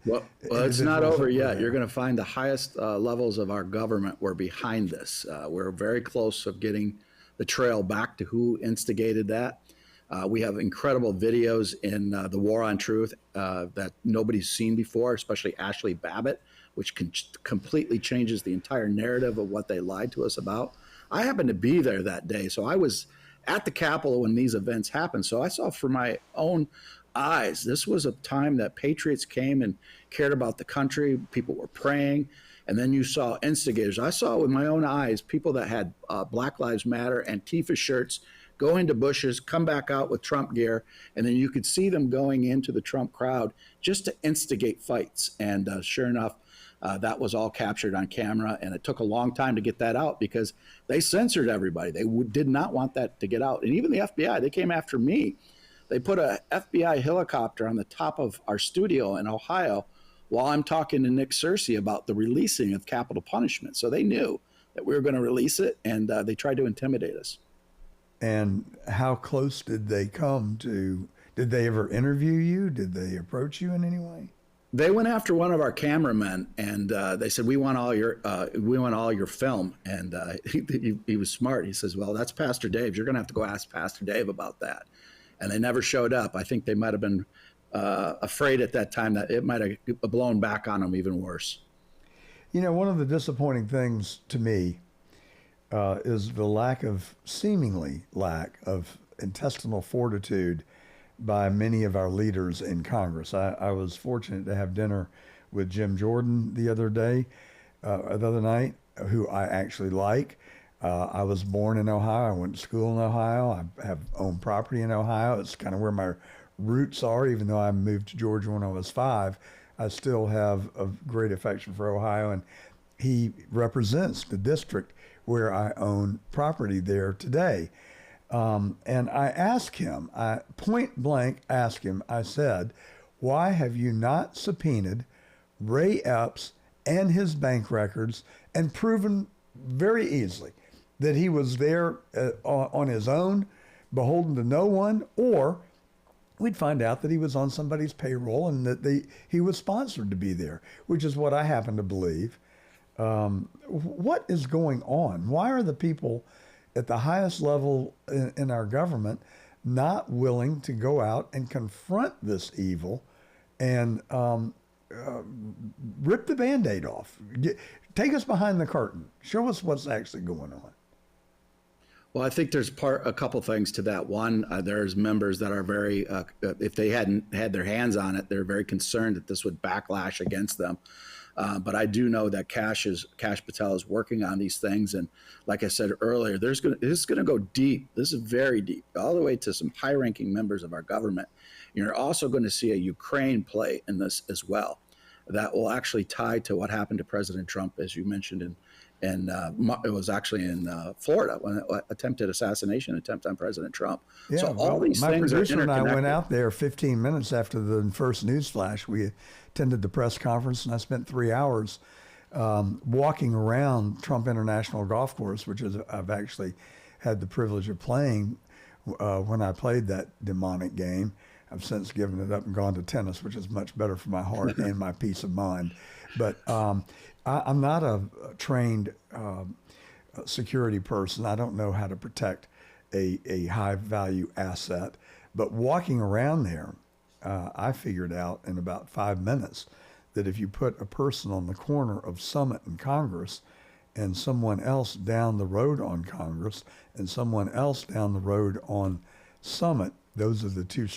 Well, it's not over yet. You're going to find the highest levels of our government were behind this. We're very close of getting the trail back to who instigated that. We have incredible videos in the War on Truth that nobody's seen before, especially Ashley Babbitt, which completely changes the entire narrative of what they lied to us about. I happened to be there that day, so I was at the Capitol when these events happened. So I saw for my own eyes, this was a time that patriots came and cared about the country. People were praying. And then you saw instigators. I saw with my own eyes people that had Black Lives Matter Antifa shirts go into bushes, come back out with Trump gear, and then you could see them going into the Trump crowd just to instigate fights. And sure enough, that was all captured on camera. And it took a long time to get that out because they censored everybody. They did not want that to get out. And even the FBI, they came after me. They put a FBI helicopter on the top of our studio in Ohio while I'm talking to Nick Searcy about the releasing of capital punishment. So they knew that we were going to release it, and they tried to intimidate us. And how close did they come to? Did they ever interview you? Did they approach you in any way? They went after one of our cameramen, and they said, "We want all your film." And he was smart. He says, "Well, that's Pastor Dave. You're going to have to go ask Pastor Dave about that." And they never showed up. I think they might have been afraid at that time that it might have blown back on them even worse. You know, one of the disappointing things to me is the seemingly lack of intestinal fortitude by many of our leaders in Congress. I was fortunate to have dinner with Jim Jordan the other night, who I actually like. I was born in Ohio. I went to school in Ohio. I have owned property in Ohio. It's kind of where my roots are. Even though I moved to Georgia when I was 5, I still have a great affection for Ohio, and he represents the district where I own property there today. And I asked him, I point blank asked him, I said, "Why have you not subpoenaed Ray Epps and his bank records and proven very easily that he was there on his own, beholden to no one, or we'd find out that he was on somebody's payroll and that he was sponsored to be there," which is what I happen to believe. What is going on? Why are the people at the highest level in our government not willing to go out and confront this evil and rip the Band-Aid off? Take us behind the curtain. Show us what's actually going on. Well, I think there's a couple things to that. One, there's members that are very, if they hadn't had their hands on it, they're very concerned that this would backlash against them. But I do know that Kash Patel is working on these things, and like I said earlier, this is going to go deep. This is very deep, all the way to some high-ranking members of our government. You're also going to see a Ukraine play in this as well. That will actually tie to what happened to President Trump, as you mentioned, and it was actually in Florida when attempted assassination attempt on President Trump. Yeah, so all these my things are producer and I interconnected. went out there 15 minutes after the first news flash. We attended the press conference, and I spent 3 hours walking around Trump International Golf Course, which is I've actually had the privilege of playing when I played that demonic game. I've since given it up and gone to tennis, which is much better for my heart and my peace of mind. But I'm not a trained security person. I don't know how to protect a high-value asset. But walking around there, I figured out in about 5 minutes that if you put a person on the corner of Summit and Congress and someone else down the road on Congress and someone else down the road on Summit, those are the two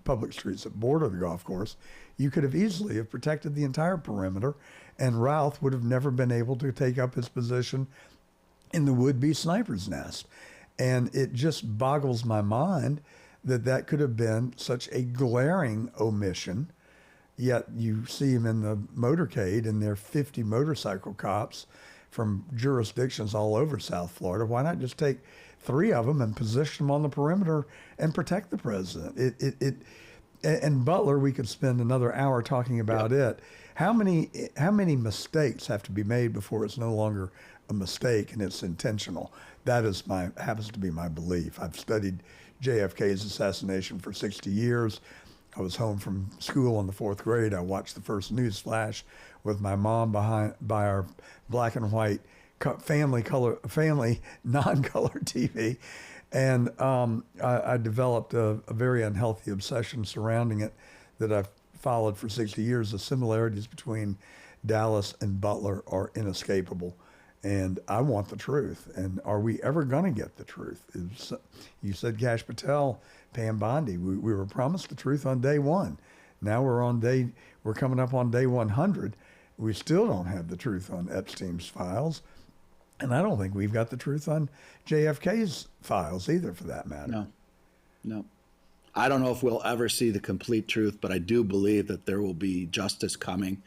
public streets that border the golf course, you could have easily have protected the entire perimeter, and Routh would have never been able to take up his position in the would-be sniper's nest. And it just boggles my mind that could have been such a glaring omission, yet you see him in the motorcade, and there are 50 motorcycle cops from jurisdictions all over South Florida. Why not just take 3 of them and position them on the perimeter and protect the president? And Butler, we could spend another hour talking about it. How many mistakes have to be made before it's no longer a mistake and it's intentional? That happens to be my belief. I've studied JFK's assassination for 60 years. I was home from school in the 4th grade. I watched the first news flash with my mom by our black and white family non-color TV. And I developed a very unhealthy obsession surrounding it that I've followed for 60 years. The similarities between Dallas and Butler are inescapable. And I want the truth. And are we ever going to get the truth? You said Kash Patel, Pam Bondi. We were promised the truth on day 1. Now we're coming up on day 100. We still don't have the truth on Epstein's files. And I don't think we've got the truth on JFK's files either, for that matter. No. I don't know if we'll ever see the complete truth, but I do believe that there will be justice coming.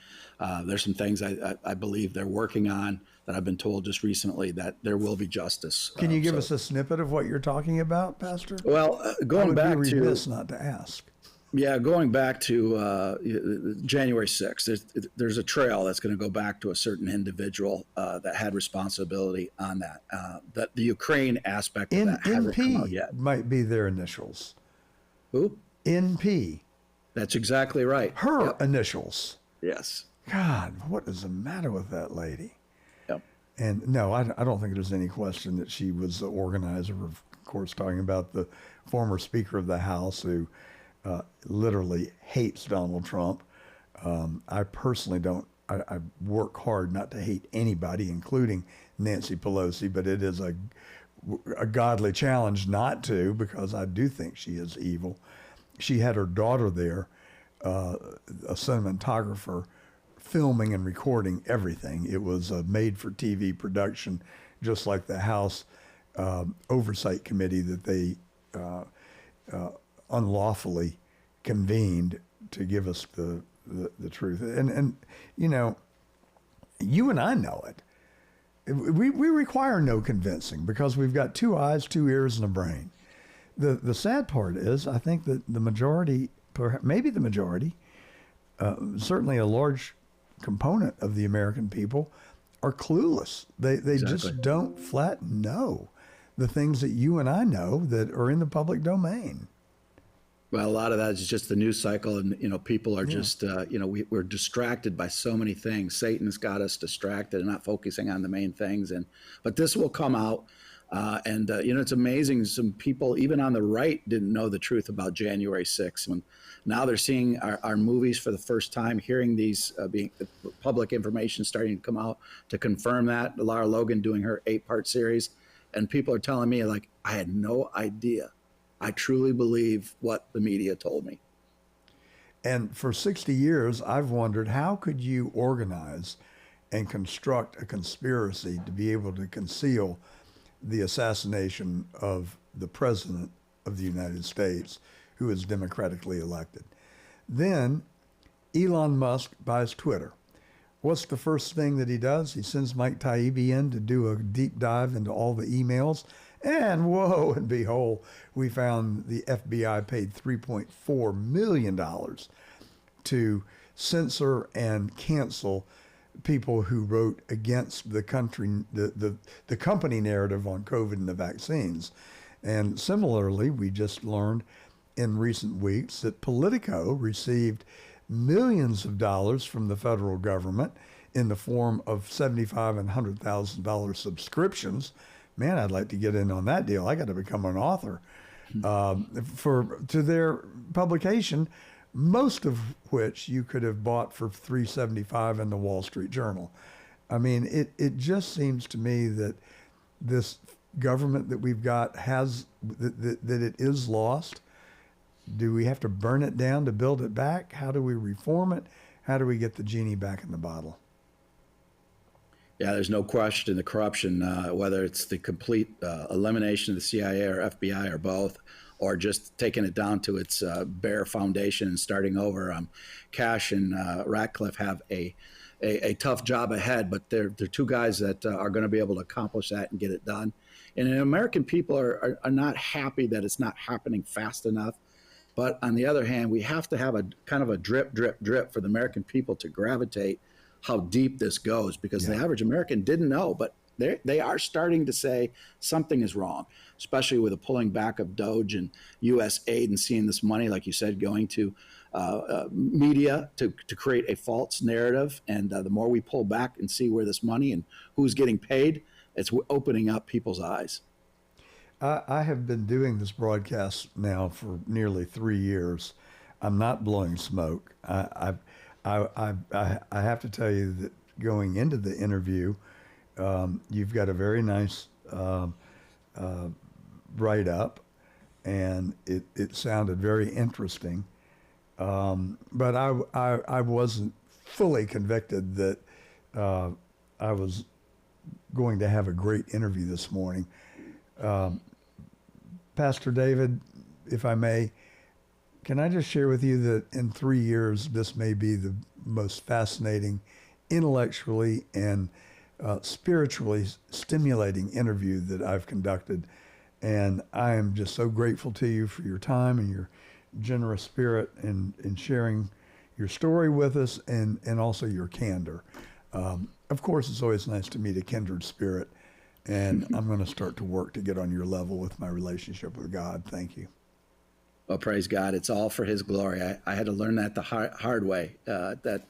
There's some things I believe they're working on that I've been told just recently that there will be justice. Can you give us a snippet of what you're talking about, Pastor? Well, going back I would be to remiss not to ask. Yeah, going back to January 6th, there's a trail that's going to go back to a certain individual that had responsibility on that. That the Ukraine aspect of that hasn't come out NP yet. might be their initials. Who? NP, That's exactly right. her Yep. initials. Yes. God, what is the matter with that lady? Yep. And no, I don't think there's any question that she was the organizer. Of course, talking about the former Speaker of the House who literally hates Donald Trump. I personally don't. I work hard not to hate anybody, including Nancy Pelosi, but it is a godly challenge not to, because I do think she is evil. She had her daughter there, a cinematographer, filming and recording everything. It was a made-for-TV production, just like the House Oversight Committee that they unlawfully convened to give us the truth. And you know, you and I know it. We require no convincing because we've got two eyes, two ears, and a brain. The sad part is, I think that the majority, perhaps maybe the majority, certainly a large component of the American people, are clueless. They Exactly. just don't flat know the things that you and I know that are in the public domain. Well, a lot of that is just the news cycle, and people are just we're distracted by so many things. Satan's got us distracted and not focusing on the main things. But this will come out, and it's amazing. Some people, even on the right, didn't know the truth about January 6th. When now they're seeing our movies for the first time, hearing these being public information starting to come out to confirm that. Lara Logan doing her 8-part series, and people are telling me, like, I had no idea. I truly believe what the media told me. And for 60 years, I've wondered, how could you organize and construct a conspiracy to be able to conceal the assassination of the president of the United States, who is democratically elected? Then Elon Musk buys Twitter. What's the first thing that he does? He sends Mike Taibbi in to do a deep dive into all the emails. And whoa and behold, we found the FBI paid $3.4 million to censor and cancel people who wrote against the company narrative on COVID and the vaccines. And similarly, we just learned in recent weeks that Politico received millions of dollars from the federal government in the form of $75,000 and $100,000 subscriptions. Man, I'd like to get in on that deal. I got to become an author to their publication, most of which you could have bought for $3.75 in the Wall Street Journal. I mean, it just seems to me that this government that we've got that it is lost. Do we have to burn it down to build it back? How do we reform it? How do we get the genie back in the bottle? Yeah, there's no question the corruption, whether it's the complete elimination of the CIA or FBI or both, or just taking it down to its bare foundation and starting over. Cash and Ratcliffe have a tough job ahead, but they're two guys that are going to be able to accomplish that and get it done. And American people are not happy that it's not happening fast enough. But on the other hand, we have to have a kind of a drip, drip, drip for the American people to gravitate how deep this goes, because the average American didn't know, but they are starting to say something is wrong, especially with the pulling back of Doge and U.S. aid and seeing this money, like you said, going to media to create a false narrative. And the more we pull back and see where this money and who's getting paid, it's opening up people's eyes. I have been doing this broadcast now for nearly 3 years. I'm not blowing smoke. I have to tell you that going into the interview, you've got a very nice write-up, and it sounded very interesting. But I wasn't fully convicted that I was going to have a great interview this morning. Pastor David, if I may, can I just share with you that in 3 years, this may be the most fascinating, intellectually and spiritually stimulating interview that I've conducted. And I am just so grateful to you for your time and your generous spirit in sharing your story with us and also your candor. Of course, it's always nice to meet a kindred spirit, and I'm going to start to work to get on your level with my relationship with God. Thank you. Well, praise God. It's all for His glory. I had to learn that the hard way, that,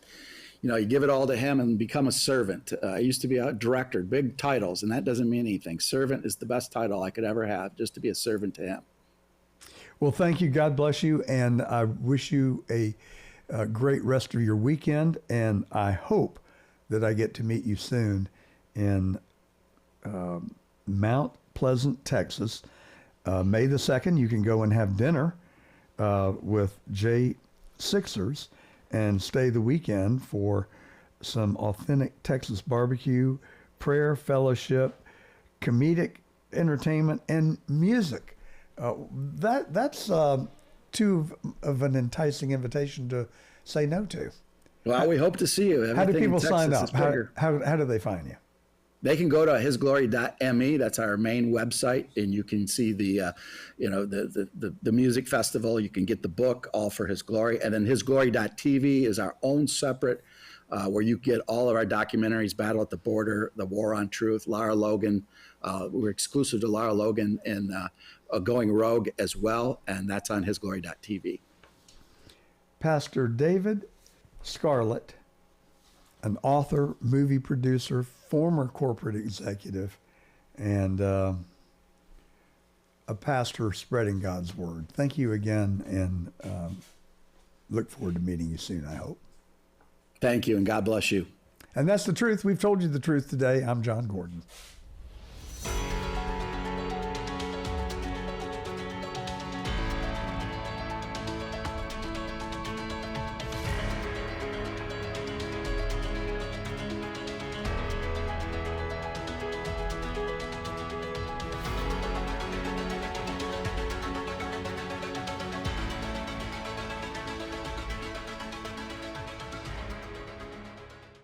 you give it all to Him and become a servant. I used to be a director, big titles, and that doesn't mean anything. Servant is the best title I could ever have, just to be a servant to Him. Well, thank you. God bless you. And I wish you a great rest of your weekend. And I hope that I get to meet you soon in Mount Pleasant, Texas. May the 2nd, you can go and have dinner with Jay Sixers and stay the weekend for some authentic Texas barbecue, prayer, fellowship, comedic entertainment, and music. That's too of an enticing invitation to say no to. Well, we hope to see you. How do Everything in people sign Texas up? is bigger. How do they find you? They can go to hisglory.me. That's our main website, and you can see the music festival. You can get the book, All for His Glory, and then hisglory.tv is our own separate, where you get all of our documentaries: Battle at the Border, The War on Truth, Lara Logan. We're exclusive to Lara Logan and Going Rogue as well, and that's on hisglory.tv. Pastor David Scarlett, an author, movie producer, former corporate executive, and a pastor spreading God's word. Thank you again, and look forward to meeting you soon, I hope. Thank you, and God bless you. And that's the truth. We've told you the truth today. I'm John Gordon.